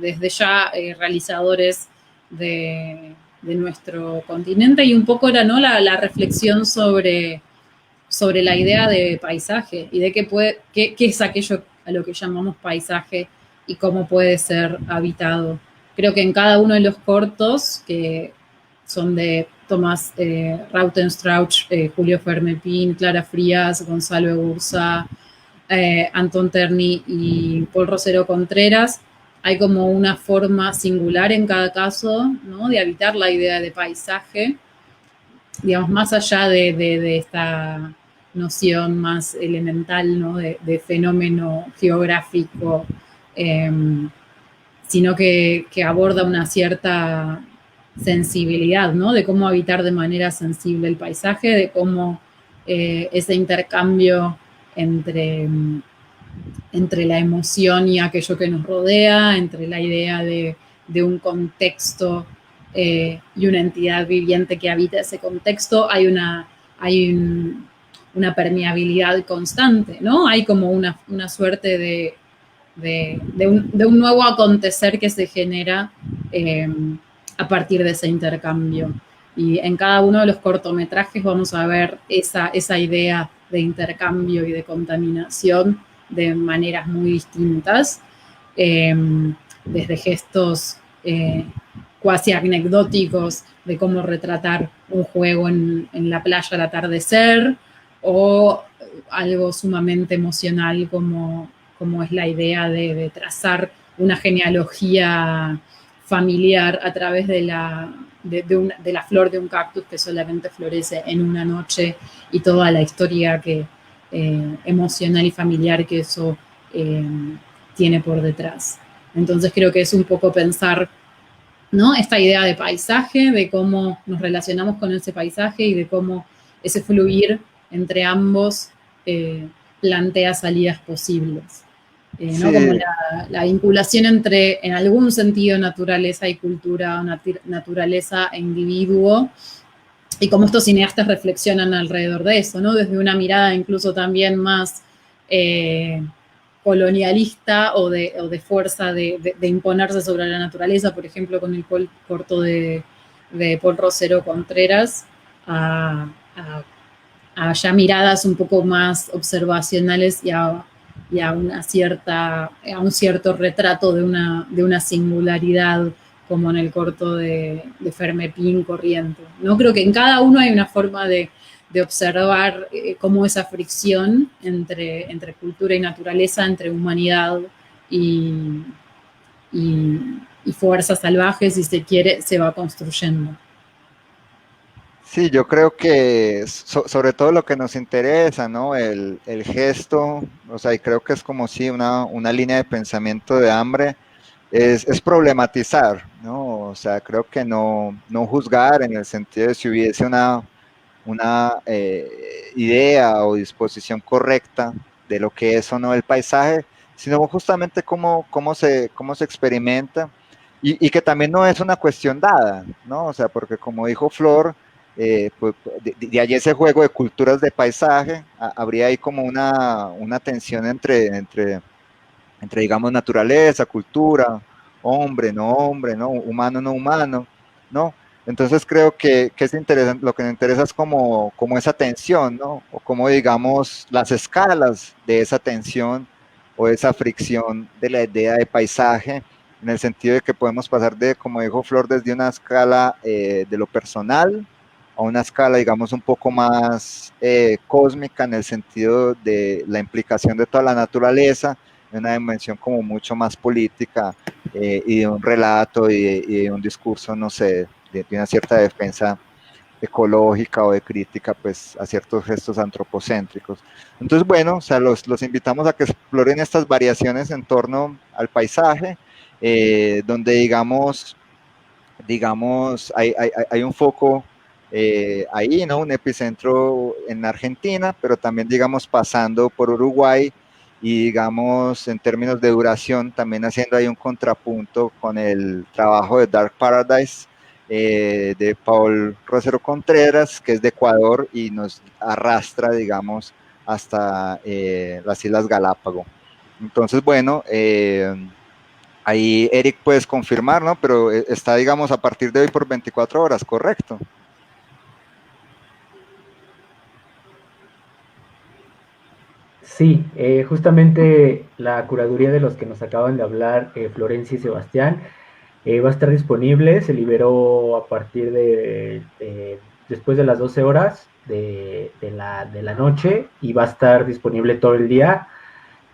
desde ya realizadores de nuestro continente, y un poco era, ¿no?, la reflexión sobre la idea de paisaje y de qué es aquello a lo que llamamos paisaje y cómo puede ser habitado. Creo que en cada uno de los cortos, que son de Tomás Rautenstrauch, Julio Fermepín, Clara Frías, Gonzalo Egurza, Anton Terni y Paul Rosero Contreras, hay como una forma singular en cada caso, ¿no?, de habitar la idea de paisaje, digamos, más allá de esta noción más elemental, ¿no?, de fenómeno geográfico, sino que aborda una cierta sensibilidad, ¿no?, de cómo habitar de manera sensible el paisaje, de cómo ese intercambio entre la emoción y aquello que nos rodea, entre la idea de un contexto y una entidad viviente que habita ese contexto, hay una permeabilidad constante, ¿no? Hay como una suerte de un nuevo acontecer que se genera a partir de ese intercambio. Y en cada uno de los cortometrajes vamos a ver esa idea de intercambio y de contaminación de maneras muy distintas, desde gestos cuasi anecdóticos de cómo retratar un juego en la playa al atardecer, o algo sumamente emocional como es la idea de trazar una genealogía familiar a través de la flor de un cactus que solamente florece en una noche, y toda la historia emocional y familiar que eso tiene por detrás. Entonces creo que es un poco pensar, ¿no?, esta idea de paisaje, de cómo nos relacionamos con ese paisaje y de cómo ese fluir entre ambos plantea salidas posibles. ¿No? Como Sí, la vinculación entre, en algún sentido, naturaleza y cultura, naturaleza e individuo, y cómo estos cineastas reflexionan alrededor de eso, ¿no? Desde una mirada incluso también más colonialista o de fuerza de imponerse sobre la naturaleza, por ejemplo, con el corto de Paul Rosero Contreras, a ya miradas un poco más observacionales y a un cierto retrato de una singularidad, como en el corto de Fermepín Corriente, ¿no? Creo que en cada uno hay una forma de observar cómo esa fricción entre cultura y naturaleza, entre humanidad y, y fuerzas salvajes, si se quiere, se va construyendo. sí, yo creo que sobre todo lo que nos interesa, ¿no? El gesto, o sea, y creo que es como si una línea de pensamiento de Hambre es problematizar, ¿no? O sea, creo que no juzgar en el sentido de si hubiese una idea o disposición correcta de lo que es o no el paisaje, sino justamente cómo se experimenta y que también no es una cuestión dada, ¿no? O sea, porque como dijo Flor, pues, de allí ese juego de culturas de paisaje, habría ahí como una tensión entre, digamos, naturaleza, cultura, hombre, ¿no? Humano, no humano, ¿no? Entonces creo que es interesante, lo que me interesa es como esa tensión, ¿no? O como, digamos, las escalas de esa tensión o esa fricción de la idea de paisaje, en el sentido de que podemos pasar de, como dijo Flor, desde una escala de lo personal a una escala, digamos, un poco más cósmica, en el sentido de la implicación de toda la naturaleza, en una dimensión como mucho más política y de un relato y de un discurso, no sé, de una cierta defensa ecológica o de crítica pues a ciertos gestos antropocéntricos. Entonces, bueno, o sea, los invitamos a que exploren estas variaciones en torno al paisaje, donde digamos hay un foco ahí, ¿no? Un epicentro en Argentina, pero también, digamos, pasando por Uruguay y, digamos, en términos de duración, también haciendo ahí un contrapunto con el trabajo de Dark Paradise de Paul Rosero Contreras, que es de Ecuador y nos arrastra, digamos, hasta las Islas Galápagos. Entonces, bueno, ahí Eric puedes confirmar, ¿no? Pero está, digamos, a partir de hoy por 24 horas, ¿correcto? Sí, justamente la curaduría de los que nos acaban de hablar, Florencia y Sebastián, va a estar disponible, se liberó a partir después de las 12 horas de la noche y va a estar disponible todo el día.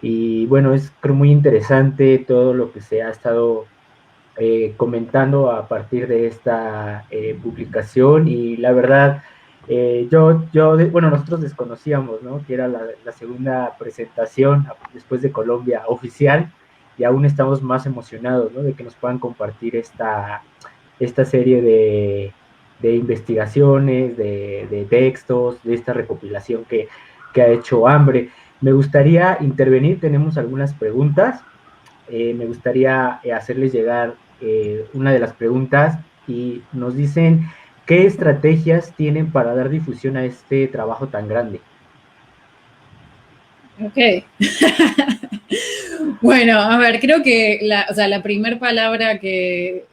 Y bueno, es creo muy interesante todo lo que se ha estado comentando a partir de esta publicación y la verdad, bueno, nosotros desconocíamos, ¿no? Que era la segunda presentación después de Colombia oficial y aún estamos más emocionados, ¿no? De que nos puedan compartir esta serie de investigaciones, de textos, de esta recopilación que ha hecho Hambre. Me gustaría intervenir, tenemos algunas preguntas. Me gustaría hacerles llegar una de las preguntas y nos dicen qué estrategias tienen para dar difusión a este trabajo tan grande. Ok. Bueno, a ver, creo que la primera palabra que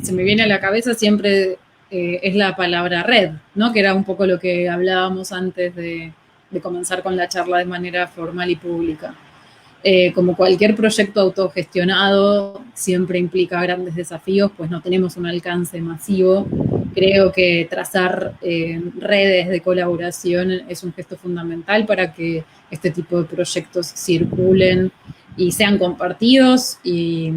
se me viene a la cabeza siempre es la palabra red, ¿no? Que era un poco lo que hablábamos antes de comenzar con la charla de manera formal y pública. Como cualquier proyecto autogestionado, siempre implica grandes desafíos, pues no tenemos un alcance masivo. Creo que trazar redes de colaboración es un gesto fundamental para que este tipo de proyectos circulen y sean compartidos y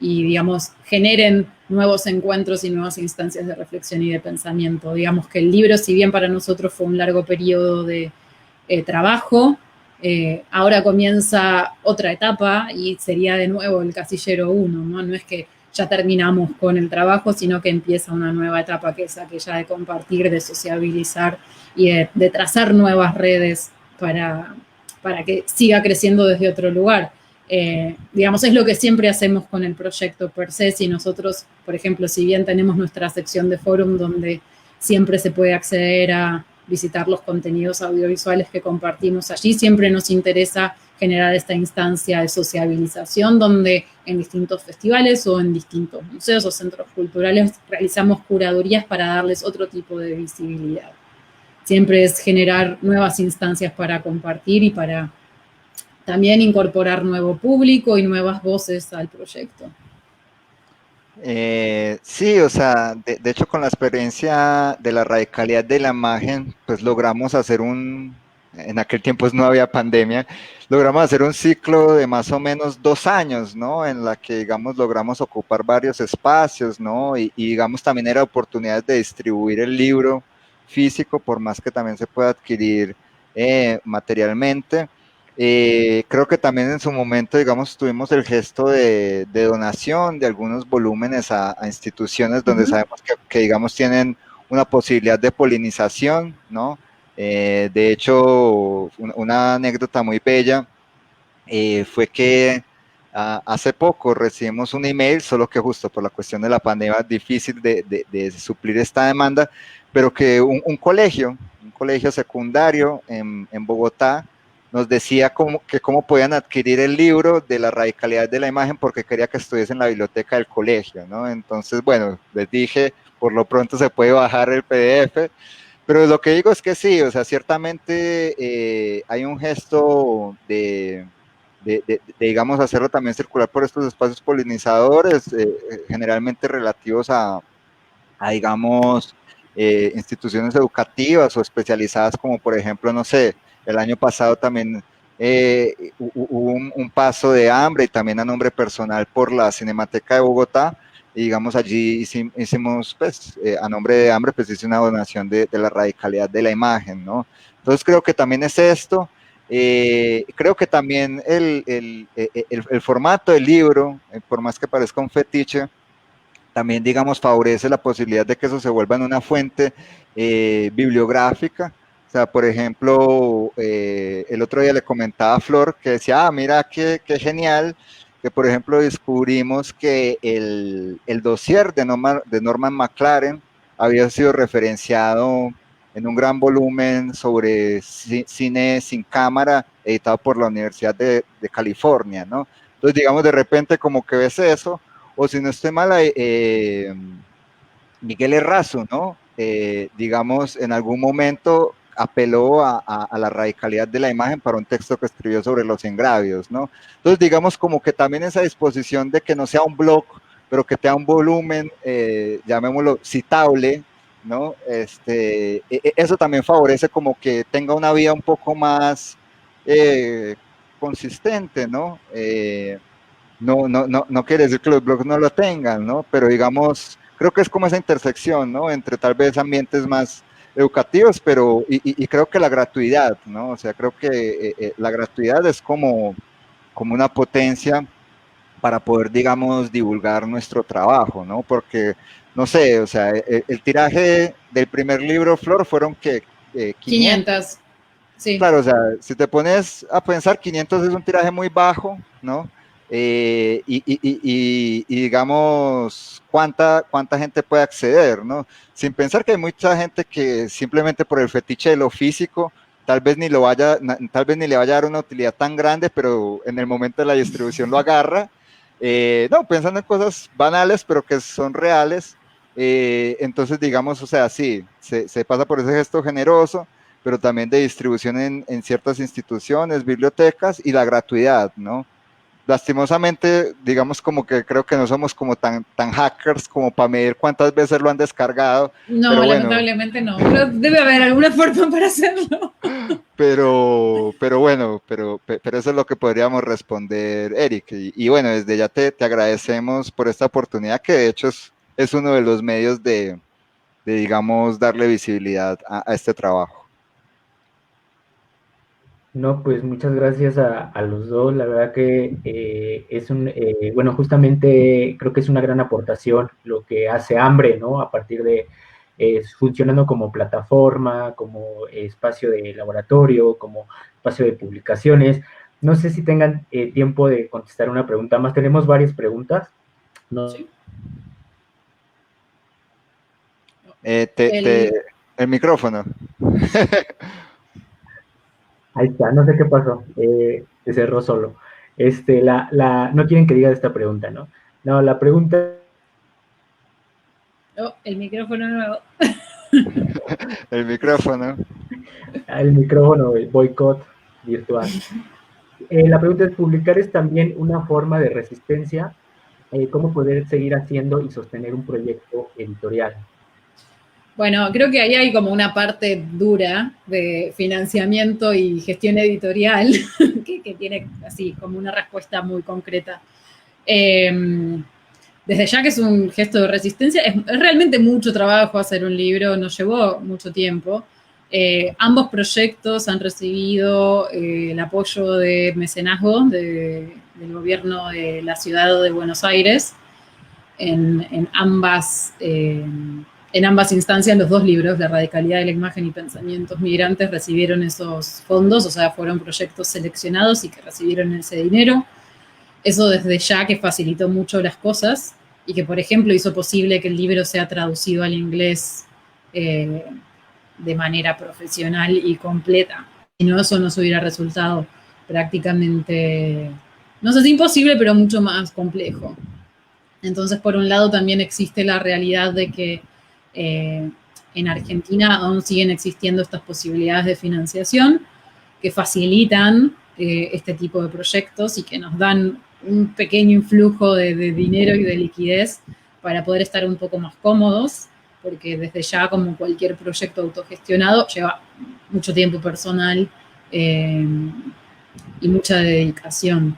digamos, generen nuevos encuentros y nuevas instancias de reflexión y de pensamiento. Digamos que el libro, si bien para nosotros fue un largo periodo de trabajo, Ahora comienza otra etapa y sería de nuevo el casillero 1, ¿no? No es que ya terminamos con el trabajo, sino que empieza una nueva etapa que es aquella de compartir, de sociabilizar y de trazar nuevas redes para que siga creciendo desde otro lugar. Digamos, es lo que siempre hacemos con el proyecto per se. Si nosotros, por ejemplo, si bien tenemos nuestra sección de forum donde siempre se puede acceder a visitar los contenidos audiovisuales que compartimos allí, siempre nos interesa generar esta instancia de sociabilización donde en distintos festivales o en distintos museos o centros culturales realizamos curadurías para darles otro tipo de visibilidad. Siempre es generar nuevas instancias para compartir y para también incorporar nuevo público y nuevas voces al proyecto. Sí, o sea, de hecho con la experiencia de la radicalidad de la imagen, pues logramos hacer en aquel tiempo no había pandemia, logramos hacer un ciclo de más o menos 2 años, ¿no? En la que, digamos, logramos ocupar varios espacios, ¿no? Y digamos, también era oportunidad de distribuir el libro físico, por más que también se pueda adquirir materialmente. Creo que también en su momento, digamos, tuvimos el gesto de donación de algunos volúmenes a instituciones donde sabemos que, digamos, tienen una posibilidad de polinización, ¿no? De hecho, una anécdota muy bella fue que hace poco recibimos un email, solo que justo por la cuestión de la pandemia es difícil de suplir esta demanda, pero que un colegio secundario en Bogotá, nos decía cómo podían adquirir el libro de la radicalidad de la imagen porque quería que estuviese en la biblioteca del colegio, ¿no? Entonces, bueno, les dije, por lo pronto se puede bajar el PDF, pero lo que digo es que sí, o sea, ciertamente hay un gesto digamos, hacerlo también circular por estos espacios polinizadores, generalmente relativos digamos, instituciones educativas o especializadas, como por ejemplo, no sé, el año pasado también hubo un paso de hambre y también a nombre personal por la Cinemateca de Bogotá, y digamos allí hicimos, pues, a nombre de hambre, pues hice una donación de la radicalidad de la imagen, ¿no? Entonces creo que también es esto. Creo que también el formato del libro, por más que parezca un fetiche, también, digamos, favorece la posibilidad de que eso se vuelva en una fuente bibliográfica. O sea, por ejemplo, el otro día le comentaba a Flor que decía, mira, qué genial, que por ejemplo descubrimos que el dossier de Norman McLaren había sido referenciado en un gran volumen sobre cine sin cámara, editado por la Universidad de California, ¿no? Entonces, digamos, de repente como que ves eso, o si no estoy mal, Miguel Errazo, ¿no? Digamos, en algún momento apeló a la radicalidad de la imagen para un texto que escribió sobre los engravios, ¿no? Entonces, digamos, como que también esa disposición de que no sea un blog, pero que tenga un volumen, llamémoslo, citable, ¿no? Eso también favorece como que tenga una vida un poco más consistente, ¿no? No quiere decir que los blogs no lo tengan, ¿no? Pero digamos, creo que es como esa intersección, ¿no? Entre tal vez ambientes más educativos, pero y creo que la gratuidad, ¿no? O sea, creo que la gratuidad es como una potencia para poder, digamos, divulgar nuestro trabajo, ¿no? Porque, no sé, o sea, el tiraje del primer libro, Flor, fueron que 500, sí. Claro, o sea, si te pones a pensar, 500 es un tiraje muy bajo, ¿no? Y digamos, ¿cuánta gente puede acceder, ¿no? Sin pensar que hay mucha gente que simplemente por el fetiche de lo físico, tal vez ni le vaya a dar una utilidad tan grande, pero en el momento de la distribución lo agarra. No, pensando en cosas banales, pero que son reales. Entonces, digamos, o sea, sí, se pasa por ese gesto generoso, pero también de distribución en ciertas instituciones, bibliotecas y la gratuidad, ¿no? Lastimosamente, digamos como que creo que no somos como tan hackers como para medir cuántas veces lo han descargado. No, pero bueno, lamentablemente no, pero debe haber alguna forma para hacerlo. pero bueno, pero eso es lo que podríamos responder, Eric. Y bueno, desde ya te agradecemos por esta oportunidad, que de hecho es uno de los medios digamos, darle visibilidad a este trabajo. No, pues muchas gracias a los dos. La verdad que bueno, justamente creo que es una gran aportación lo que hace Hambre, ¿no? A partir de funcionando como plataforma, como espacio de laboratorio, como espacio de publicaciones. No sé si tengan tiempo de contestar una pregunta más. Tenemos varias preguntas. No. ¿Sí? El El, micrófono. Ahí está, no sé qué pasó. Se cerró solo. No quieren que diga esta pregunta, ¿no? No, la pregunta. el micrófono nuevo. El micrófono. El micrófono, el boicot virtual. La pregunta es, ¿publicar es también una forma de resistencia? ¿Cómo poder seguir haciendo y sostener un proyecto editorial? Bueno, creo que ahí hay como una parte dura de financiamiento y gestión editorial que tiene así como una respuesta muy concreta. Desde ya que es un gesto de resistencia, es realmente mucho trabajo hacer un libro, nos llevó mucho tiempo. Ambos proyectos han recibido el apoyo de mecenazgo del gobierno de la ciudad de Buenos Aires en ambas instancias. Los dos libros, La radicalidad de la imagen y Pensamientos migrantes, recibieron esos fondos, o sea, fueron proyectos seleccionados y que recibieron ese dinero. Eso desde ya que facilitó mucho las cosas y que, por ejemplo, hizo posible que el libro sea traducido al inglés de manera profesional y completa. Si no, eso nos hubiera resultado prácticamente, no sé si imposible, pero mucho más complejo. Entonces, por un lado, también existe la realidad de que en Argentina aún siguen existiendo estas posibilidades de financiación que facilitan este tipo de proyectos y que nos dan un pequeño influjo de dinero y de liquidez para poder estar un poco más cómodos, porque desde ya, como cualquier proyecto autogestionado, lleva mucho tiempo personal y mucha dedicación.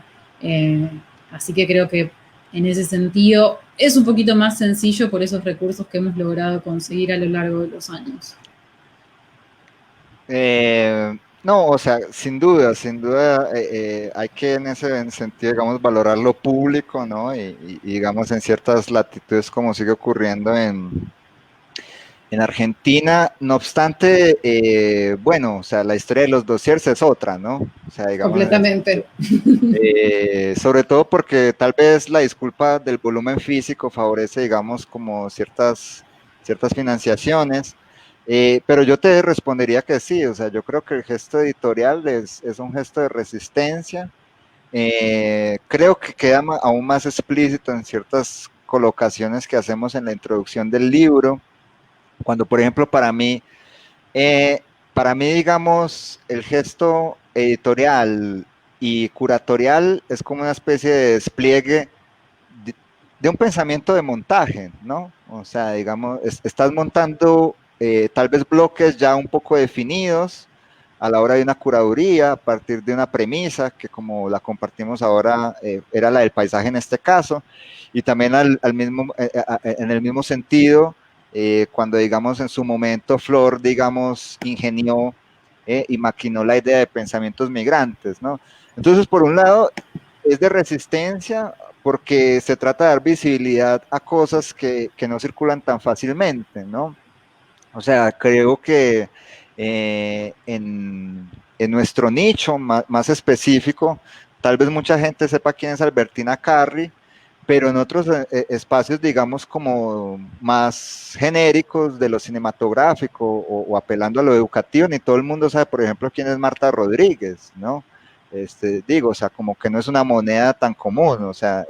Así que creo que en ese sentido es un poquito más sencillo por esos recursos que hemos logrado conseguir a lo largo de los años. No, o sea, sin duda hay que en ese sentido, digamos, valorar lo público, ¿no? Y, digamos, en ciertas latitudes como sigue ocurriendo en Argentina. No obstante, bueno, o sea, la historia de los dossiers es otra, ¿no? O sea, digamos, Completamente. sobre todo porque tal vez la disculpa del volumen físico favorece, digamos, como ciertas financiaciones. Pero yo te respondería que sí, o sea, yo creo que el gesto editorial es un gesto de resistencia. Creo que queda aún más explícito en ciertas colocaciones que hacemos en la introducción del libro, cuando, por ejemplo, digamos, el gesto editorial y curatorial es como una especie de despliegue de un pensamiento de montaje, ¿no? O sea, digamos, estás montando tal vez bloques ya un poco definidos a la hora de una curaduría, a partir de una premisa, que como la compartimos ahora, era la del paisaje en este caso, y también en el mismo sentido, cuando, digamos, en su momento Flor, digamos, ingenió y maquinó la idea de pensamientos migrantes, ¿no? Entonces, por un lado, es de resistencia porque se trata de dar visibilidad a cosas que no circulan tan fácilmente, ¿no? O sea, creo que en nuestro nicho más específico, tal vez mucha gente sepa quién es Albertina Carri, pero en otros espacios, digamos, como más genéricos de lo cinematográfico o apelando a lo educativo, ni todo el mundo sabe, por ejemplo, quién es Marta Rodríguez, ¿no? Digo, o sea, como que no es una moneda tan común, o sea,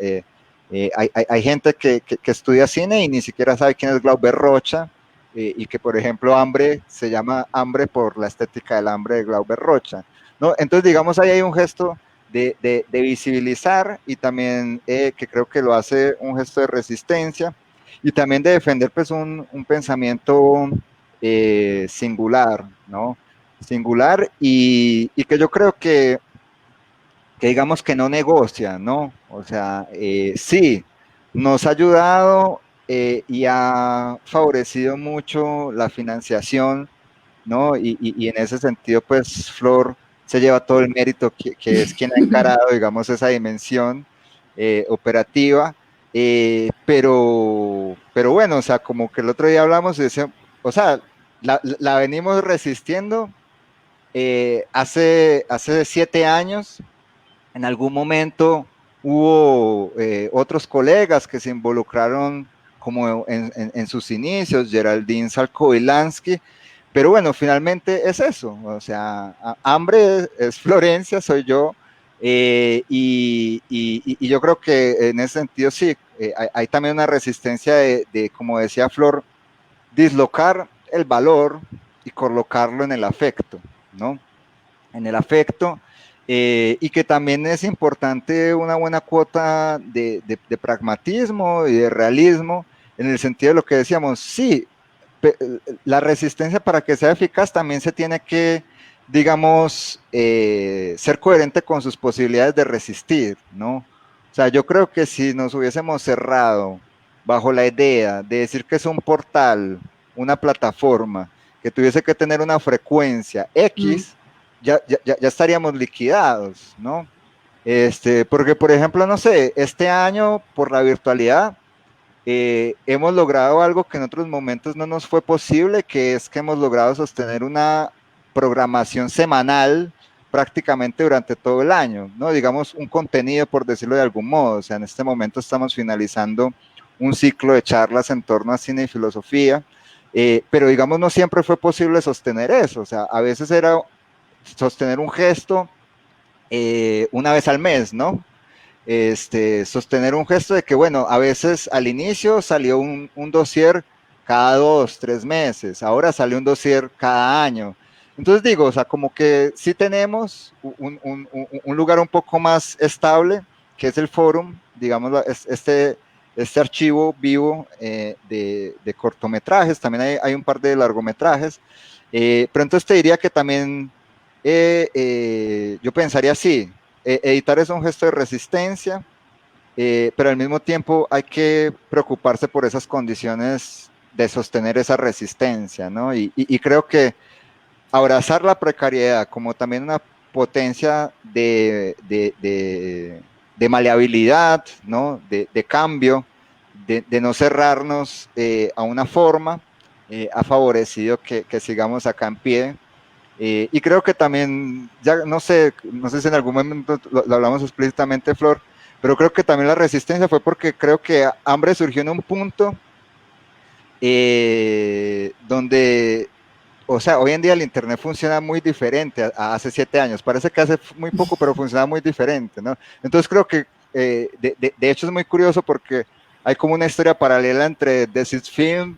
hay gente que estudia cine y ni siquiera sabe quién es Glauber Rocha, y que, por ejemplo, Hambre se llama Hambre por la estética del hambre de Glauber Rocha, ¿no? Entonces, digamos, ahí hay un gesto de visibilizar y también que creo que lo hace un gesto de resistencia y también de defender pues un pensamiento singular, ¿no? Singular y que yo creo que digamos que no negocia, ¿no? O sea, sí, nos ha ayudado y ha favorecido mucho la financiación, ¿no? Y en ese sentido, pues, Flor, se lleva todo el mérito, que es quien ha encarado, digamos, esa dimensión operativa, pero bueno, o sea, como que el otro día hablamos y decía, o sea, la venimos resistiendo hace 7 años. En algún momento hubo otros colegas que se involucraron como en sus inicios, Geraldine Salko-Wilansky, pero bueno, finalmente es eso, o sea, Hambre es Florencia, soy yo, y yo creo que en ese sentido sí, hay también una resistencia de, como decía Flor, dislocar el valor y colocarlo en el afecto, ¿no? En el afecto, y que también es importante una buena cuota de pragmatismo y de realismo, en el sentido de lo que decíamos, sí, la resistencia para que sea eficaz también se tiene que, digamos, ser coherente con sus posibilidades de resistir, ¿no? O sea, yo creo que si nos hubiésemos cerrado bajo la idea de decir que es un portal, una plataforma, que tuviese que tener una frecuencia X, ya estaríamos liquidados, ¿no? Porque, por ejemplo, no sé, este año por la virtualidad hemos logrado algo que en otros momentos no nos fue posible, que es que hemos logrado sostener una programación semanal prácticamente durante todo el año, ¿no? Digamos un contenido, por decirlo de algún modo. O sea, en este momento estamos finalizando un ciclo de charlas en torno a cine y filosofía, pero digamos no siempre fue posible sostener eso. O sea, a veces era sostener un gesto una vez al mes, ¿no? Sostener un gesto de que, bueno, a veces al inicio salió un dossier cada 2, 3 meses, ahora sale un dossier cada año. Entonces digo, o sea, como que sí tenemos un lugar un poco más estable, que es el forum, digamos, este archivo vivo de cortometrajes, también hay un par de largometrajes, pero entonces te diría que también yo pensaría así, editar es un gesto de resistencia, pero al mismo tiempo hay que preocuparse por esas condiciones de sostener esa resistencia, ¿no? Y creo que abrazar la precariedad como también una potencia de maleabilidad, ¿no? De cambio, de no cerrarnos a una forma, ha favorecido que sigamos acá en pie. Y creo que también, ya no sé si en algún momento lo hablamos explícitamente, Flor, pero creo que también la resistencia fue porque creo que Hambre surgió en un punto donde, o sea, hoy en día el Internet funciona muy diferente a hace 7 años. Parece que hace muy poco, pero funciona muy diferente, ¿no? Entonces creo que, de hecho es muy curioso porque hay como una historia paralela entre The Sith Film,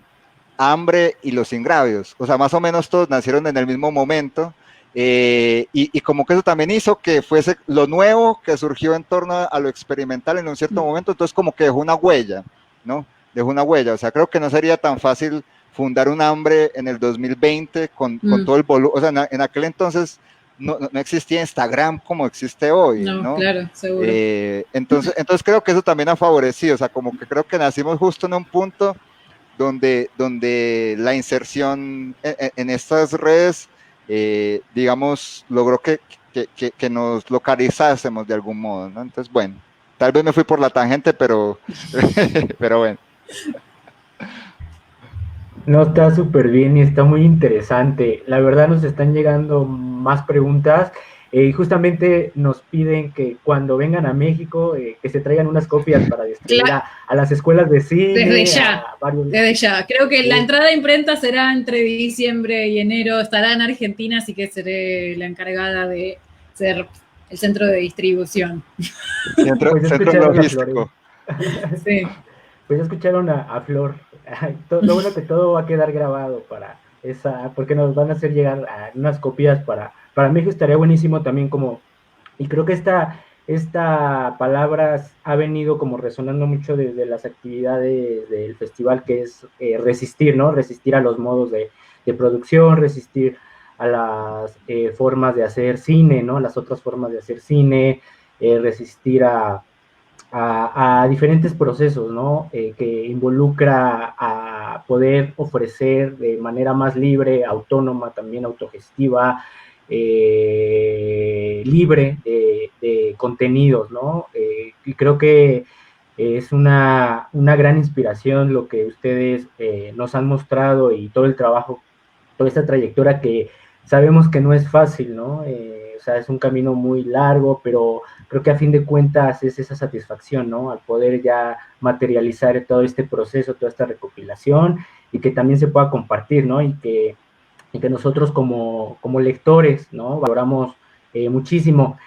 Hambre y Los Ingravios. O sea, más o menos todos nacieron en el mismo momento, y como que eso también hizo que fuese lo nuevo que surgió en torno a lo experimental en un cierto momento, entonces como que dejó una huella, ¿no? Dejó una huella. O sea, creo que no sería tan fácil fundar un Hambre en el 2020 con todo el volumen. O sea, en aquel entonces no existía Instagram como existe hoy, ¿no? Claro, seguro. Entonces creo que eso también ha favorecido. O sea, como que creo que nacimos justo en un punto donde la inserción en estas redes, digamos, logró que nos localizásemos de algún modo, ¿no? Entonces, bueno, tal vez me fui por la tangente, pero bueno. No, está súper bien y está muy interesante. La verdad nos están llegando más preguntas. Justamente nos piden que cuando vengan a México, que se traigan unas copias para distribuir a las escuelas de cine. Desde ya. Creo que la entrada de imprenta será entre diciembre y enero. Estará en Argentina, así que seré la encargada de ser el centro de distribución. Centro logístico. Sí. Pues escucharon a Flor. Lo bueno que todo va a quedar grabado para esa, porque nos van a hacer llegar unas copias para México. Estaría buenísimo también y creo que esta palabra ha venido como resonando mucho desde las actividades del festival, que es resistir, ¿no? Resistir a los modos de producción, resistir a las formas de hacer cine, ¿no? Las otras formas de hacer cine, resistir a diferentes procesos, ¿no? Que involucra a poder ofrecer de manera más libre, autónoma, también autogestiva, libre de contenidos, ¿no? Y creo que es una gran inspiración lo que ustedes nos han mostrado y todo el trabajo, toda esta trayectoria que sabemos que no es fácil, ¿no? O sea, es un camino muy largo, pero creo que a fin de cuentas es esa satisfacción, ¿no? Al poder ya materializar todo este proceso, toda esta recopilación y que también se pueda compartir, ¿no? Y que nosotros como lectores, ¿no? Valoramos muchísimo.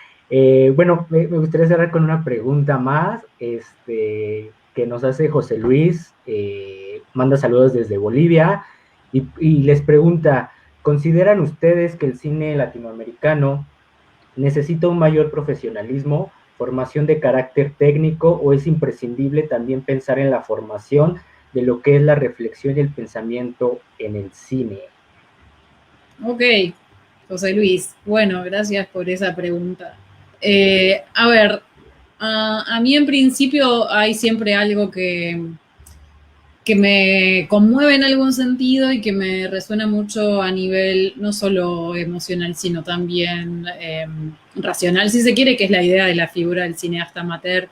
Bueno, me gustaría cerrar con una pregunta más, que nos hace José Luis, manda saludos desde Bolivia y les pregunta, ¿consideran ustedes que el cine latinoamericano necesita un mayor profesionalismo, formación de carácter técnico o es imprescindible también pensar en la formación de lo que es la reflexión y el pensamiento en el cine? Ok, José Luis, bueno, gracias por esa pregunta. A ver, a mí en principio hay siempre algo que me conmueve en algún sentido y que me resuena mucho a nivel no solo emocional, sino también racional, si se quiere, que es la idea de la figura del cineasta amateur,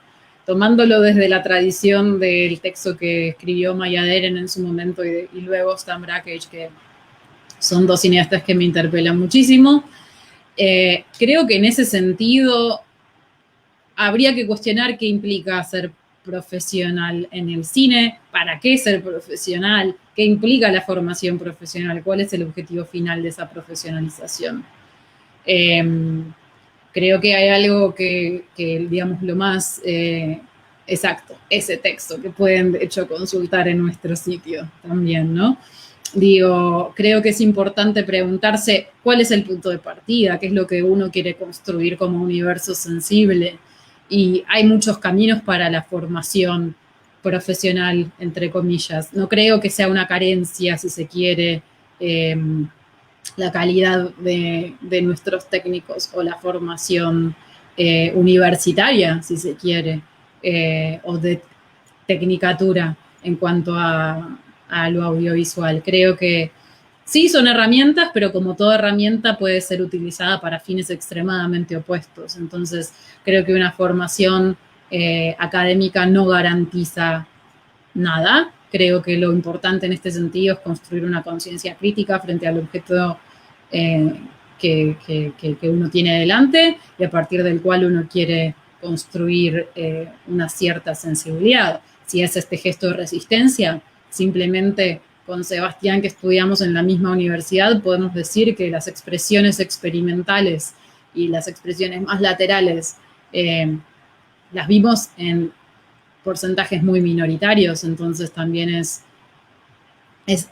tomándolo desde la tradición del texto que escribió Maya Deren en su momento y luego Stan Brakhage, que son dos cineastas que me interpelan muchísimo. Creo que en ese sentido habría que cuestionar qué implica ser profesional en el cine, para qué ser profesional, qué implica la formación profesional, cuál es el objetivo final de esa profesionalización. Eh, Creo que hay algo que digamos, lo más exacto, ese texto, que pueden de hecho consultar en nuestro sitio también, ¿no? Digo, creo que es importante preguntarse cuál es el punto de partida, qué es lo que uno quiere construir como universo sensible. Y hay muchos caminos para la formación profesional, entre comillas. No creo que sea una carencia, si se quiere, la calidad de nuestros técnicos o la formación universitaria, si se quiere, o de tecnicatura en cuanto a lo audiovisual. Creo que sí son herramientas, pero como toda herramienta puede ser utilizada para fines extremadamente opuestos. Entonces, creo que una formación académica no garantiza nada. Creo que lo importante en este sentido es construir una conciencia crítica frente al objeto eh, que uno tiene delante y a partir del cual uno quiere construir una cierta sensibilidad. Si es este gesto de resistencia, simplemente con Sebastián, que estudiamos en la misma universidad, podemos decir que las expresiones experimentales y las expresiones más laterales las vimos en porcentajes muy minoritarios, entonces también es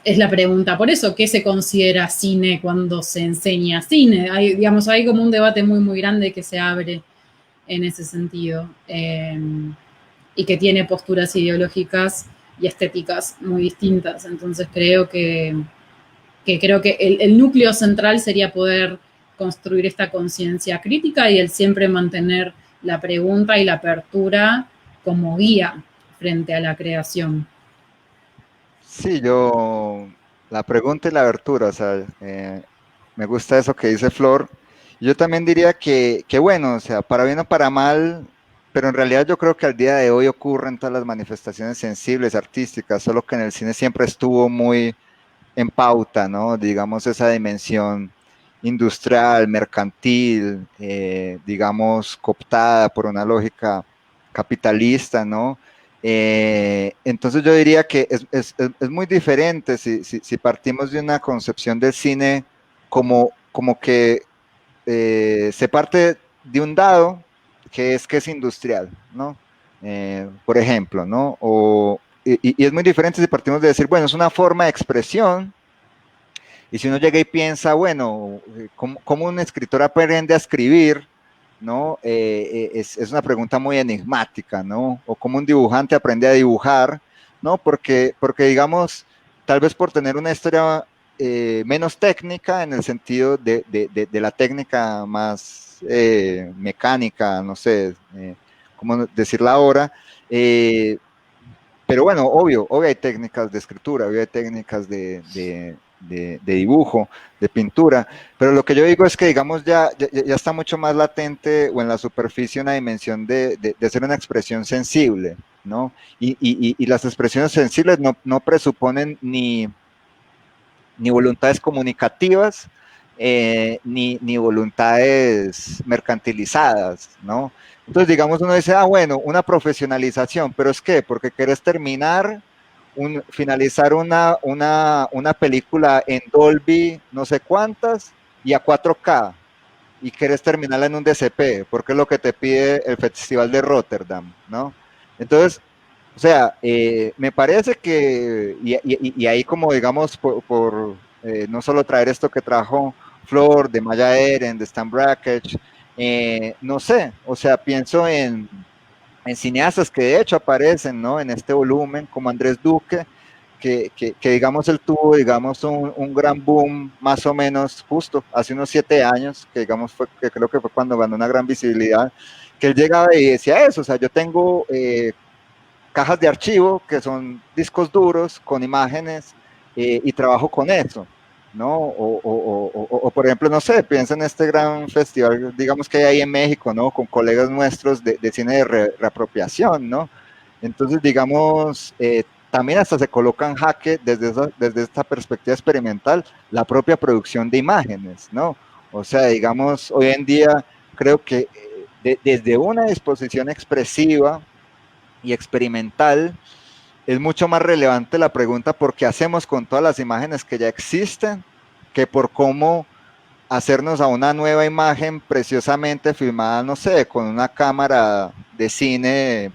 la pregunta. Por eso, ¿qué se considera cine cuando se enseña cine? Hay, digamos, hay como un debate muy, muy grande que se abre en ese sentido y que tiene posturas ideológicas y estéticas muy distintas. Entonces creo que el núcleo central sería poder construir esta conciencia crítica y el siempre mantener la pregunta y la apertura como guía frente a la creación. Sí, la pregunta y la abertura, o sea, me gusta eso que dice Flor. Yo también diría que bueno, o sea, para bien o para mal, pero en realidad yo creo que al día de hoy ocurren todas las manifestaciones sensibles, artísticas, solo que en el cine siempre estuvo muy en pauta, ¿no? Digamos, esa dimensión industrial, mercantil, digamos, cooptada por una lógica capitalista, ¿no? Entonces yo diría que es muy diferente si partimos de una concepción del cine como que se parte de un dado que es industrial, ¿no? Por ejemplo, ¿no? Y es muy diferente si partimos de decir, bueno, es una forma de expresión, y si uno llega y piensa, bueno, ¿cómo un escritor aprende a escribir? ¿No? Es una pregunta muy enigmática, ¿no? O cómo un dibujante aprende a dibujar, ¿no? Porque digamos, tal vez por tener una historia menos técnica en el sentido de la técnica más mecánica, no sé cómo decirla ahora, pero bueno, obvio hay técnicas de escritura, obvio hay técnicas de dibujo, de pintura, pero lo que yo digo es que, digamos, ya está mucho más latente o en la superficie una dimensión de ser una expresión sensible, ¿no? Y las expresiones sensibles no presuponen ni voluntades comunicativas, ni voluntades mercantilizadas, ¿no? Entonces, digamos, uno dice, bueno, una profesionalización, pero es que, porque quieres finalizar una película en Dolby, no sé cuántas, y a 4K, y quieres terminarla en un DCP, porque es lo que te pide el Festival de Rotterdam, ¿no? Entonces, o sea, me parece que, y ahí como digamos, no solo traer esto que trajo Flor, de Maya Eren, de Stan Brakhage, no sé, o sea, pienso en cineastas que de hecho aparecen, ¿no? En este volumen, como Andrés Duque, que digamos, él tuvo, digamos, un gran boom más o menos justo hace unos 7 años, que digamos, que creo que fue cuando ganó una gran visibilidad, que él llegaba y decía eso, o sea, yo tengo cajas de archivo, que son discos duros con imágenes, y trabajo con eso, ¿no? O, por ejemplo, no sé, piensa en este gran festival, digamos, que hay ahí en México, ¿no? Con colegas nuestros de cine de reapropiación, ¿no? Entonces, digamos, también hasta se coloca en jaque desde esta perspectiva experimental la propia producción de imágenes, ¿no? O sea, digamos, hoy en día creo que desde una disposición expresiva y experimental, es mucho más relevante la pregunta por qué hacemos con todas las imágenes que ya existen, que por cómo hacernos a una nueva imagen preciosamente filmada, no sé, con una cámara de cine,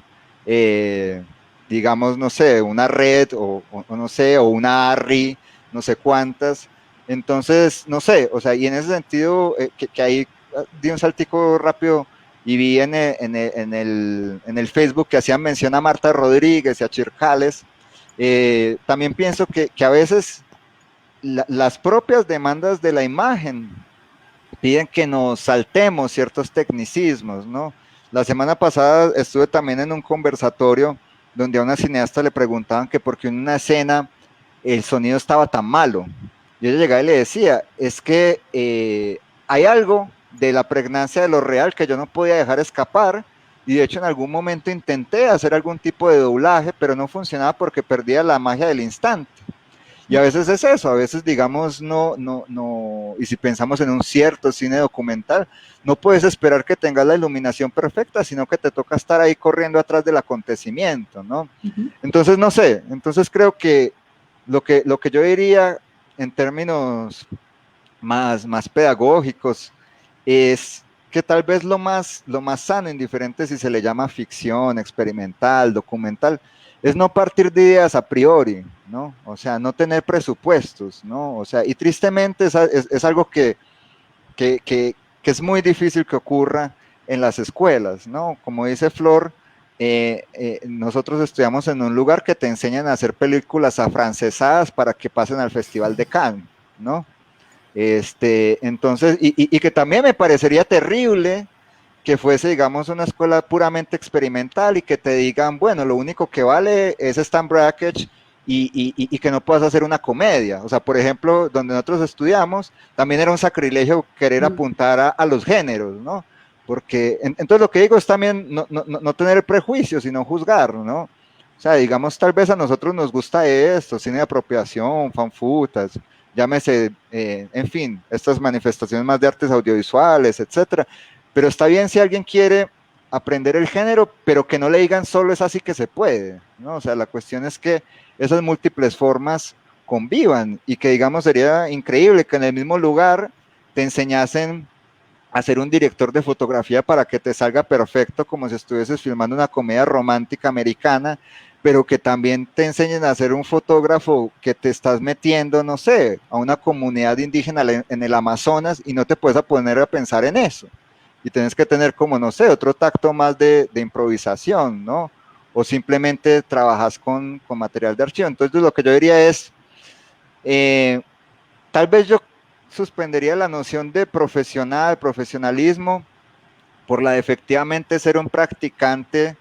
digamos, no sé, una Red o no sé, o una ARRI, no sé cuántas. Entonces, no sé, o sea, y en ese sentido, que ahí di un saltico rápido y vi en el Facebook que hacían mención a Marta Rodríguez y a Chircales. También pienso que a veces las propias demandas de la imagen piden que nos saltemos ciertos tecnicismos, ¿no? La semana pasada estuve también en un conversatorio donde a una cineasta le preguntaban que por qué en una escena el sonido estaba tan malo. Yo llegaba y le decía, es que hay algo de la pregnancia de lo real que yo no podía dejar escapar, y de hecho en algún momento intenté hacer algún tipo de doblaje, pero no funcionaba porque perdía la magia del instante. Y a veces es eso, a veces digamos no, y si pensamos en un cierto cine documental, no puedes esperar que tengas la iluminación perfecta, sino que te toca estar ahí corriendo atrás del acontecimiento, ¿no? Entonces, no sé, entonces creo que lo que yo diría en términos más pedagógicos es que tal vez lo más sano, indiferente si se le llama ficción, experimental, documental, es no partir de ideas a priori, ¿no? O sea, no tener presupuestos, ¿no? O sea, y tristemente es algo que es muy difícil que ocurra en las escuelas, ¿no? Como dice Flor, nosotros estudiamos en un lugar que te enseñan a hacer películas afrancesadas para que pasen al Festival de Cannes, ¿no? Entonces, y que también me parecería terrible que fuese, digamos, una escuela puramente experimental y que te digan, bueno, lo único que vale es Stan Brakhage y que no puedas hacer una comedia. O sea, por ejemplo, donde nosotros estudiamos, también era un sacrilegio querer apuntar a los géneros, ¿no? Porque, entonces lo que digo es también no tener prejuicios, sino juzgar, ¿no? O sea, digamos, tal vez a nosotros nos gusta esto, cine de apropiación, fanfutas, llámese, en fin, estas manifestaciones más de artes audiovisuales, etcétera. Pero está bien si alguien quiere aprender el género, pero que no le digan solo es así que se puede, ¿no? O sea, la cuestión es que esas múltiples formas convivan y que, digamos, sería increíble que en el mismo lugar te enseñasen a ser un director de fotografía para que te salga perfecto como si estuvieses filmando una comedia romántica americana, pero que también te enseñen a ser un fotógrafo que te estás metiendo, no sé, a una comunidad indígena en el Amazonas y no te puedes poner a pensar en eso. Y tienes que tener como, no sé, otro tacto más de improvisación, ¿no? O simplemente trabajas con material de archivo. Entonces lo que yo diría es, tal vez yo suspendería la noción de profesional, profesionalismo, por la de efectivamente ser un practicante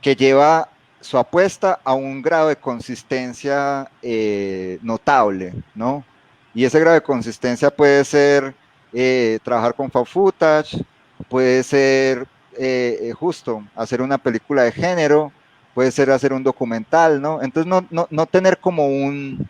que lleva su apuesta a un grado de consistencia notable, ¿no? Y ese grado de consistencia puede ser trabajar con found footage, puede ser justo hacer una película de género, puede ser hacer un documental, ¿no? Entonces no tener como un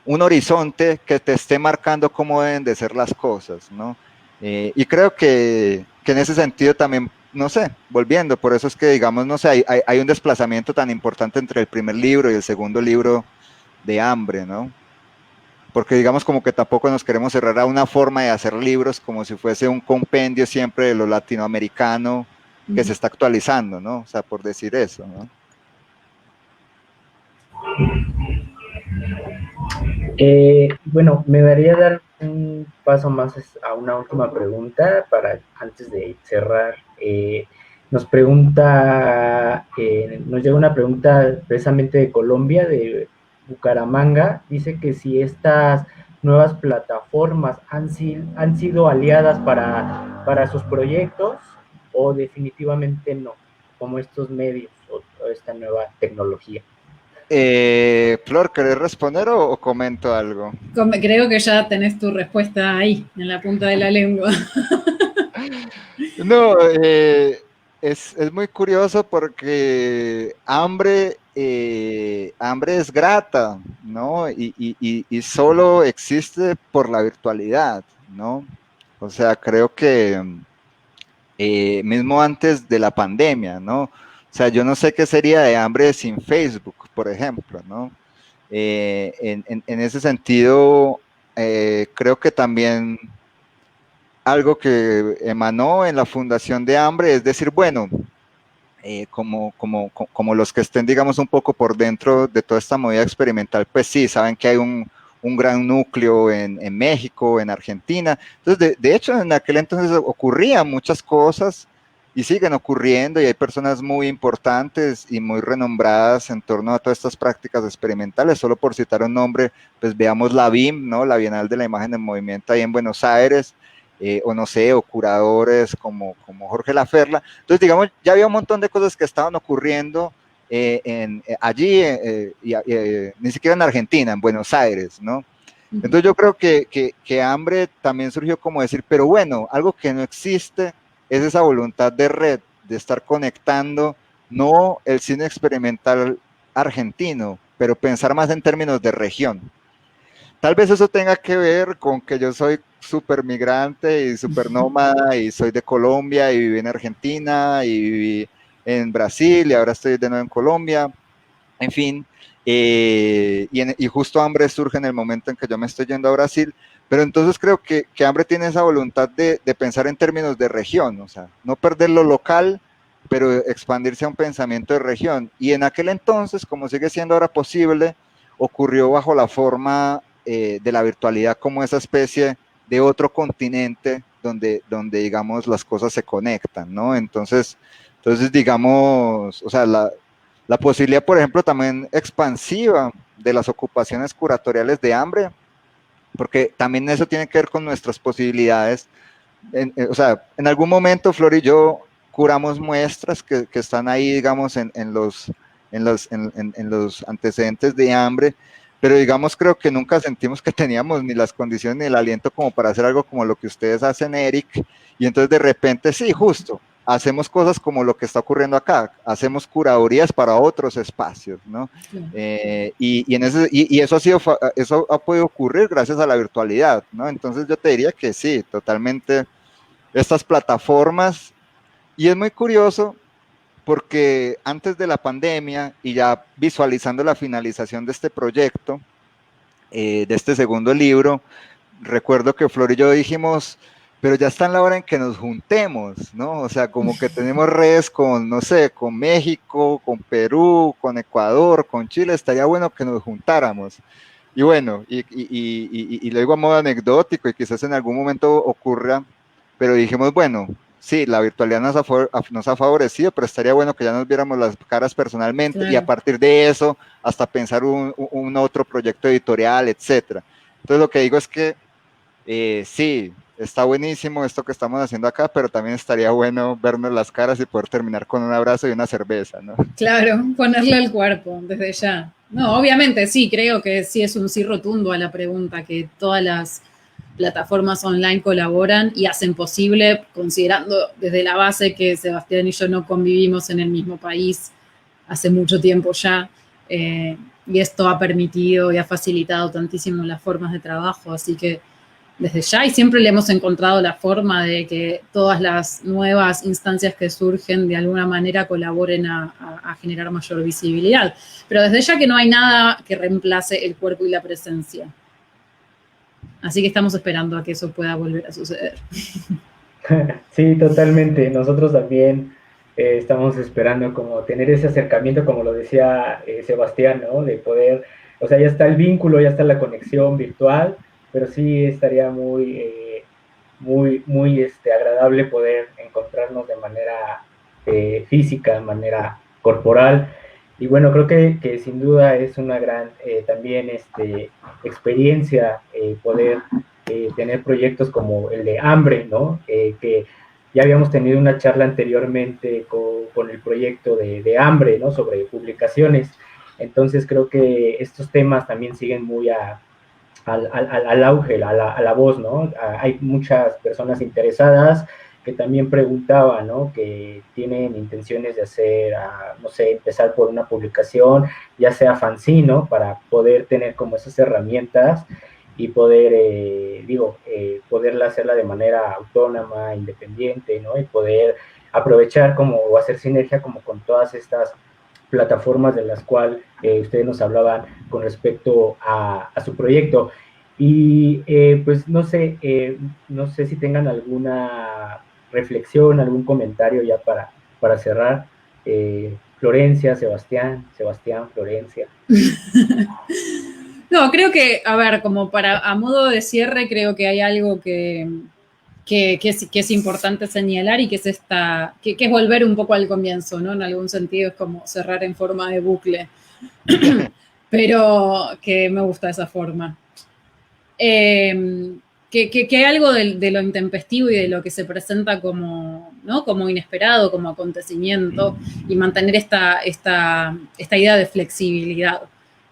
horizonte que te esté marcando cómo deben de ser las cosas, ¿no? Y creo que en ese sentido también, no sé, volviendo, por eso es que digamos, no sé, hay un desplazamiento tan importante entre el primer libro y el segundo libro de Hambre, ¿no? Porque digamos como que tampoco nos queremos cerrar a una forma de hacer libros como si fuese un compendio siempre de lo latinoamericano que se está actualizando, ¿no? O sea, por decir eso, ¿no? Bueno, me daría dar un paso más a una última pregunta para antes de cerrar. Nos llega una pregunta precisamente de Colombia, de Bucaramanga. Dice que si estas nuevas plataformas han sido aliadas para sus proyectos o definitivamente no, como estos medios o esta nueva tecnología. Flor, ¿querés responder o comento algo? Creo que ya tenés tu respuesta ahí, en la punta de la lengua. No, es muy curioso porque hambre es grata, ¿no? Y solo existe por la virtualidad, ¿no? O sea, creo que mismo antes de la pandemia, ¿no? O sea, yo no sé qué sería de hambre sin Facebook, por ejemplo, ¿no? En ese sentido, creo que también algo que emanó en la Fundación de Hambre es decir, bueno, como los que estén, digamos, un poco por dentro de toda esta movida experimental, pues sí, saben que hay un gran núcleo en México, en Argentina. Entonces, de hecho, en aquel entonces ocurrían muchas cosas y siguen ocurriendo y hay personas muy importantes y muy renombradas en torno a todas estas prácticas experimentales. Solo por citar un nombre, pues veamos la BIM, ¿no? La Bienal de la Imagen en Movimiento ahí en Buenos Aires, o no sé, o curadores como Jorge Laferla. Entonces, digamos, ya había un montón de cosas que estaban ocurriendo allí, ni siquiera en Argentina, en Buenos Aires, ¿no? Entonces yo creo que Hambre también surgió como decir, pero bueno, algo que no existe es esa voluntad de red, de estar conectando, no el cine experimental argentino, pero pensar más en términos de región. Tal vez eso tenga que ver con que yo soy súper migrante y súper nómada y soy de Colombia y viví en Argentina y viví en Brasil y ahora estoy de nuevo en Colombia. En fin, y justo Hambre surge en el momento en que yo me estoy yendo a Brasil, pero entonces creo que Hambre tiene esa voluntad de pensar en términos de región, o sea, no perder lo local, pero expandirse a un pensamiento de región. Y en aquel entonces, como sigue siendo ahora posible, ocurrió bajo la forma de la virtualidad como esa especie de otro continente donde digamos, las cosas se conectan, ¿no? Entonces digamos, o sea, la posibilidad, por ejemplo, también expansiva de las ocupaciones curatoriales de Hambre, porque también eso tiene que ver con nuestras posibilidades. O sea, en algún momento Flor y yo curamos muestras que están ahí, digamos, en los antecedentes de Hambre, pero digamos, creo que nunca sentimos que teníamos ni las condiciones ni el aliento como para hacer algo como lo que ustedes hacen, Eric, y entonces de repente, sí, justo, hacemos cosas como lo que está ocurriendo acá, hacemos curadurías para otros espacios, ¿no? Sí. Y eso ha podido ocurrir gracias a la virtualidad, ¿no? Entonces yo te diría que sí, totalmente estas plataformas, y es muy curioso porque antes de la pandemia y ya visualizando la finalización de este proyecto, de este segundo libro, recuerdo que Flor y yo dijimos, pero ya está en la hora en que nos juntemos, ¿no? O sea, como que tenemos redes con, no sé, con México, con Perú, con Ecuador, con Chile, estaría bueno que nos juntáramos. Y bueno, y lo digo a modo anecdótico y quizás en algún momento ocurra, pero dijimos, bueno, sí, la virtualidad nos ha favorecido, pero estaría bueno que ya nos viéramos las caras personalmente y a Claro. partir de eso hasta pensar un otro proyecto editorial, etcétera. Entonces lo que digo es que sí, está buenísimo esto que estamos haciendo acá, pero también estaría bueno vernos las caras y poder terminar con un abrazo y una cerveza, ¿no? Claro, ponerle al cuerpo desde ya. No, obviamente sí, creo que sí es un sí rotundo a la pregunta, que todas las plataformas online colaboran y hacen posible, considerando desde la base que Sebastián y yo no convivimos en el mismo país hace mucho tiempo ya, y esto ha permitido y ha facilitado tantísimo las formas de trabajo, así que desde ya y siempre le hemos encontrado la forma de que todas las nuevas instancias que surgen de alguna manera colaboren a generar mayor visibilidad. Pero desde ya que no hay nada que reemplace el cuerpo y la presencia. Así que estamos esperando a que eso pueda volver a suceder. Sí, totalmente. Nosotros también estamos esperando como tener ese acercamiento, como lo decía Sebastián, ¿no? De poder, o sea, ya está el vínculo, ya está la conexión virtual, pero sí estaría muy agradable poder encontrarnos de manera física, de manera corporal. Y bueno, creo que sin duda es una gran también experiencia poder tener proyectos como el de Hambre, ¿no? Que ya habíamos tenido una charla anteriormente con el proyecto de Hambre, ¿no? Sobre publicaciones. Entonces creo que estos temas también siguen muy al auge, a la voz, ¿no? Hay muchas personas interesadas que también preguntaban, ¿no? Que tienen intenciones de hacer, no sé, empezar por una publicación, ya sea fanzine, ¿no? Para poder tener como esas herramientas y poder, poderla hacerla de manera autónoma, independiente, ¿no? Y poder aprovechar como o hacer sinergia como con todas estas plataformas de las cuales ustedes nos hablaban con respecto a su proyecto. Y pues no sé si tengan alguna reflexión, algún comentario ya para cerrar. Florencia, Sebastián, Florencia. No, creo que, a ver, como a modo de cierre, creo que hay algo que es importante señalar y que es que es volver un poco al comienzo, ¿no? En algún sentido es como cerrar en forma de bucle, pero que me gusta esa forma. Que algo de lo intempestivo y de lo que se presenta como, ¿no? Como inesperado, como acontecimiento, y mantener esta idea de flexibilidad,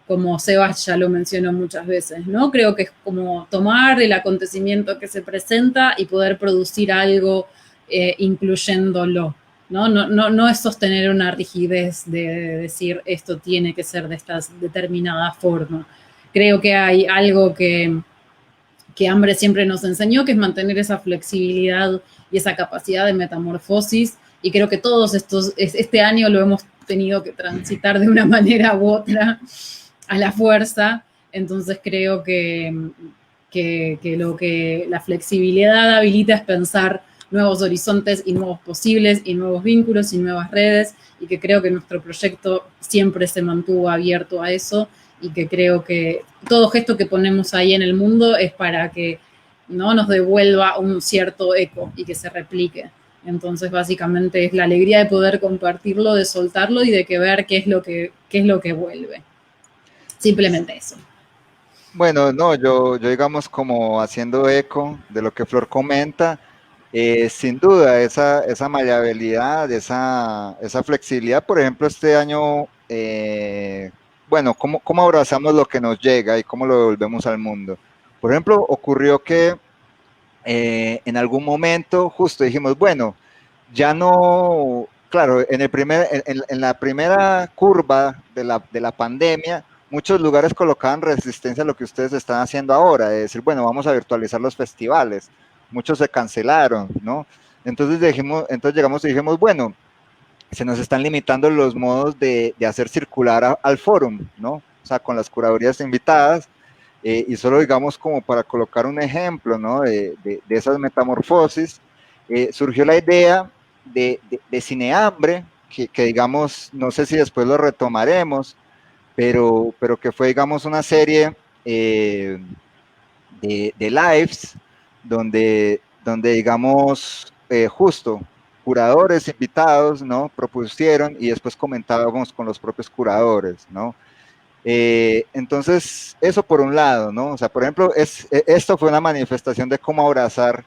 como Sebas ya lo mencionó muchas veces, ¿no? Creo que es como tomar el acontecimiento que se presenta y poder producir algo incluyéndolo. No es sostener una rigidez de decir esto tiene que ser de esta determinada forma. Creo que hay algo que Hambre siempre nos enseñó, que es mantener esa flexibilidad y esa capacidad de metamorfosis. Y creo que todos este año lo hemos tenido que transitar de una manera u otra a la fuerza. Entonces creo que lo que la flexibilidad habilita es pensar nuevos horizontes y nuevos posibles y nuevos vínculos y nuevas redes, y que creo que nuestro proyecto siempre se mantuvo abierto a eso, y que creo que todo gesto que ponemos ahí en el mundo es para que no nos devuelva un cierto eco y que se replique. Entonces, básicamente es la alegría de poder compartirlo, de soltarlo y de que ver qué es lo que vuelve. Simplemente eso. Bueno, no, yo digamos como haciendo eco de lo que Flor comenta, sin duda esa maleabilidad, esa flexibilidad, por ejemplo, este año, bueno, ¿cómo abrazamos lo que nos llega y cómo lo devolvemos al mundo? Por ejemplo, ocurrió que en algún momento justo dijimos, bueno, ya no, claro, en la primera curva de la pandemia, muchos lugares colocaban resistencia a lo que ustedes están haciendo ahora, de decir, bueno, vamos a virtualizar los festivales. Muchos se cancelaron, ¿no? Entonces llegamos y dijimos, bueno, se nos están limitando los modos de hacer circular al fórum, ¿no? O sea, con las curadurías invitadas, y solo digamos como para colocar un ejemplo, ¿no? De esas metamorfosis, surgió la idea de Cinehambre, que digamos, no sé si después lo retomaremos, pero que fue, digamos, una serie de lives donde digamos, justo curadores invitados, ¿no? Propusieron y después comentábamos con los propios curadores, ¿no? Entonces, eso por un lado, ¿no? O sea, por ejemplo, esto fue una manifestación de cómo abrazar,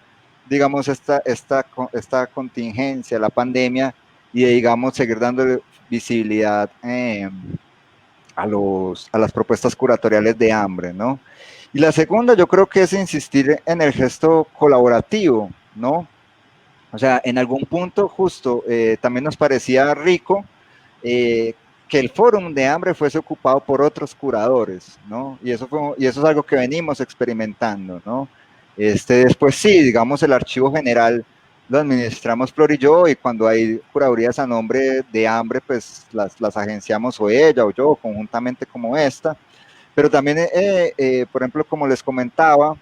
digamos, esta contingencia, la pandemia, y de, digamos, seguir dándole visibilidad a las propuestas curatoriales de hambre, ¿no? Y la segunda yo creo que es insistir en el gesto colaborativo, ¿no? O sea, en algún punto justo también nos parecía rico que el fórum de hambre fuese ocupado por otros curadores, ¿no? Y eso es algo que venimos experimentando, ¿no? Después sí, digamos, el archivo general lo administramos Flor y yo, y cuando hay curadurías a nombre de hambre, pues las agenciamos o ella o yo, conjuntamente como esta. Pero también, por ejemplo, como les comentaba,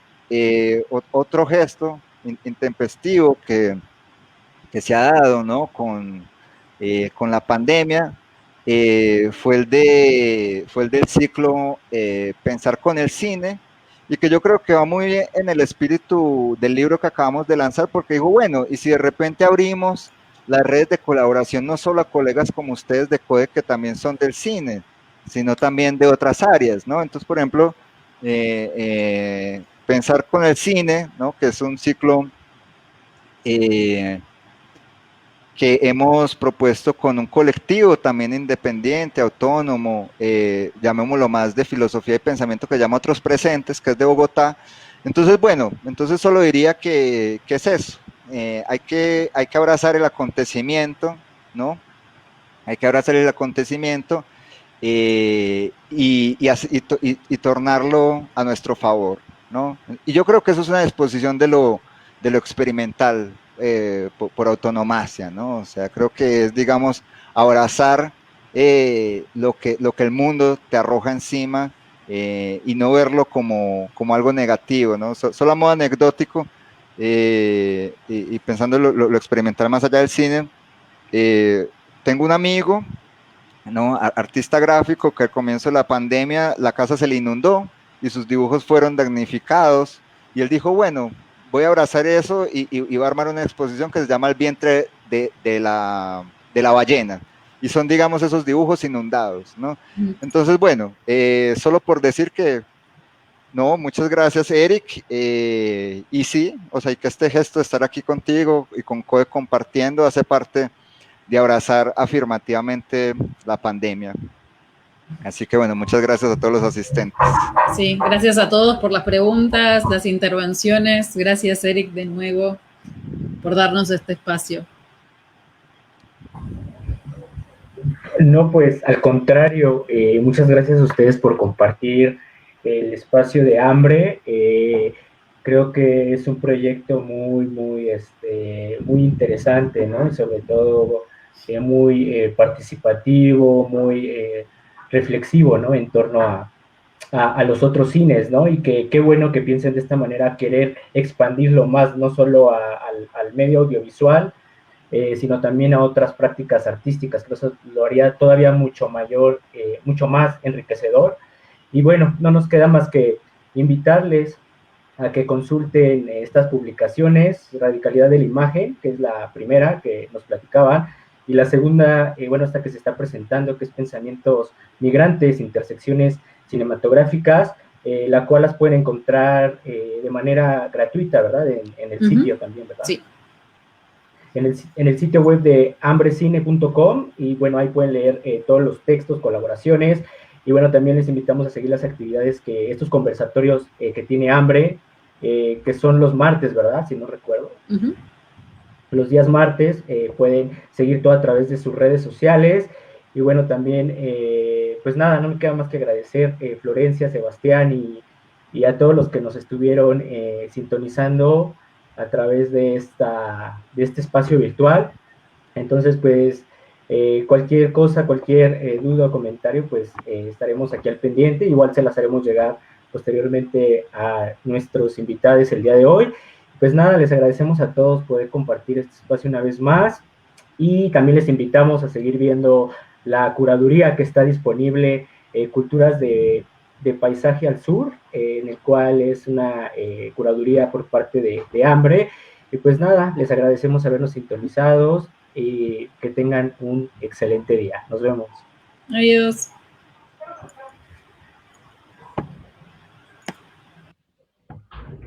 otro gesto intempestivo que se ha dado, ¿no? Con la pandemia, fue el del ciclo Pensar con el Cine, y que yo creo que va muy bien en el espíritu del libro que acabamos de lanzar, porque digo, bueno, y si de repente abrimos las redes de colaboración no solo a colegas como ustedes de CODE, que también son del cine, sino también de otras áreas, ¿no? Entonces, por ejemplo, Pensar con el Cine, ¿no? Que es un ciclo que hemos propuesto con un colectivo también independiente, autónomo, llamémoslo más de filosofía y pensamiento, que llama Otros Presentes, que es de Bogotá. Entonces, bueno, entonces solo diría que es eso, hay que abrazar el acontecimiento, ¿no? Hay que abrazar el acontecimiento y tornarlo a nuestro favor, ¿no? Y yo creo que eso es una disposición de lo experimental, por autonomacia, ¿no? O sea, creo que es, digamos, abrazar lo que el mundo te arroja encima, y no verlo como algo negativo, ¿no? Solo a modo anecdótico, y pensando lo experimental más allá del cine, tengo un amigo, ¿no? Artista gráfico, que al comienzo de la pandemia la casa se le inundó y sus dibujos fueron damnificados, y él dijo, bueno, voy a abrazar eso y va a armar una exposición que se llama El vientre de la ballena, y son, digamos, esos dibujos inundados, ¿no? Entonces, bueno, solo por decir que no, muchas gracias, Eric, y sí, o sea, y que este gesto de estar aquí contigo y con CODE compartiendo hace parte de abrazar afirmativamente la pandemia. Así que bueno, muchas gracias a todos los asistentes. Sí, gracias a todos por las preguntas, las intervenciones. Gracias, Eric, de nuevo, por darnos este espacio. No, pues al contrario, muchas gracias a ustedes por compartir el espacio de hambre. Creo que es un proyecto muy interesante, ¿no? Y sobre todo muy participativo, muy reflexivo, ¿no? En torno a los otros cines, ¿no? Y que qué bueno que piensen de esta manera, querer expandirlo más, no solo al medio audiovisual, sino también a otras prácticas artísticas, que eso lo haría todavía mucho más enriquecedor. Y bueno, no nos queda más que invitarles a que consulten estas publicaciones, Radicalidad de la Imagen, que es la primera que nos platicaban, y la segunda, esta que se está presentando, que es Pensamientos Migrantes, Intersecciones Cinematográficas, la cual las pueden encontrar de manera gratuita, ¿verdad? En el sitio también, ¿verdad? Sí. En el sitio web de hambrecine.com, y bueno, ahí pueden leer todos los textos, colaboraciones, y bueno, también les invitamos a seguir las actividades estos conversatorios que tiene Hambre, que son los martes, ¿verdad? Si no recuerdo. Los días martes pueden seguir todo a través de sus redes sociales, y bueno, también, pues nada, no me queda más que agradecer Florencia, Sebastián y a todos los que nos estuvieron sintonizando a través de este espacio virtual. Entonces, pues, cualquier cosa, cualquier duda o comentario, pues estaremos aquí al pendiente. Igual se las haremos llegar posteriormente a nuestros invitados el día de hoy. Pues nada, les agradecemos a todos poder compartir este espacio una vez más, y también les invitamos a seguir viendo la curaduría que está disponible, Culturas de Paisaje al Sur, en el cual es una curaduría por parte de Hambre. Y pues nada, les agradecemos habernos sintonizados y que tengan un excelente día. Nos vemos. Adiós.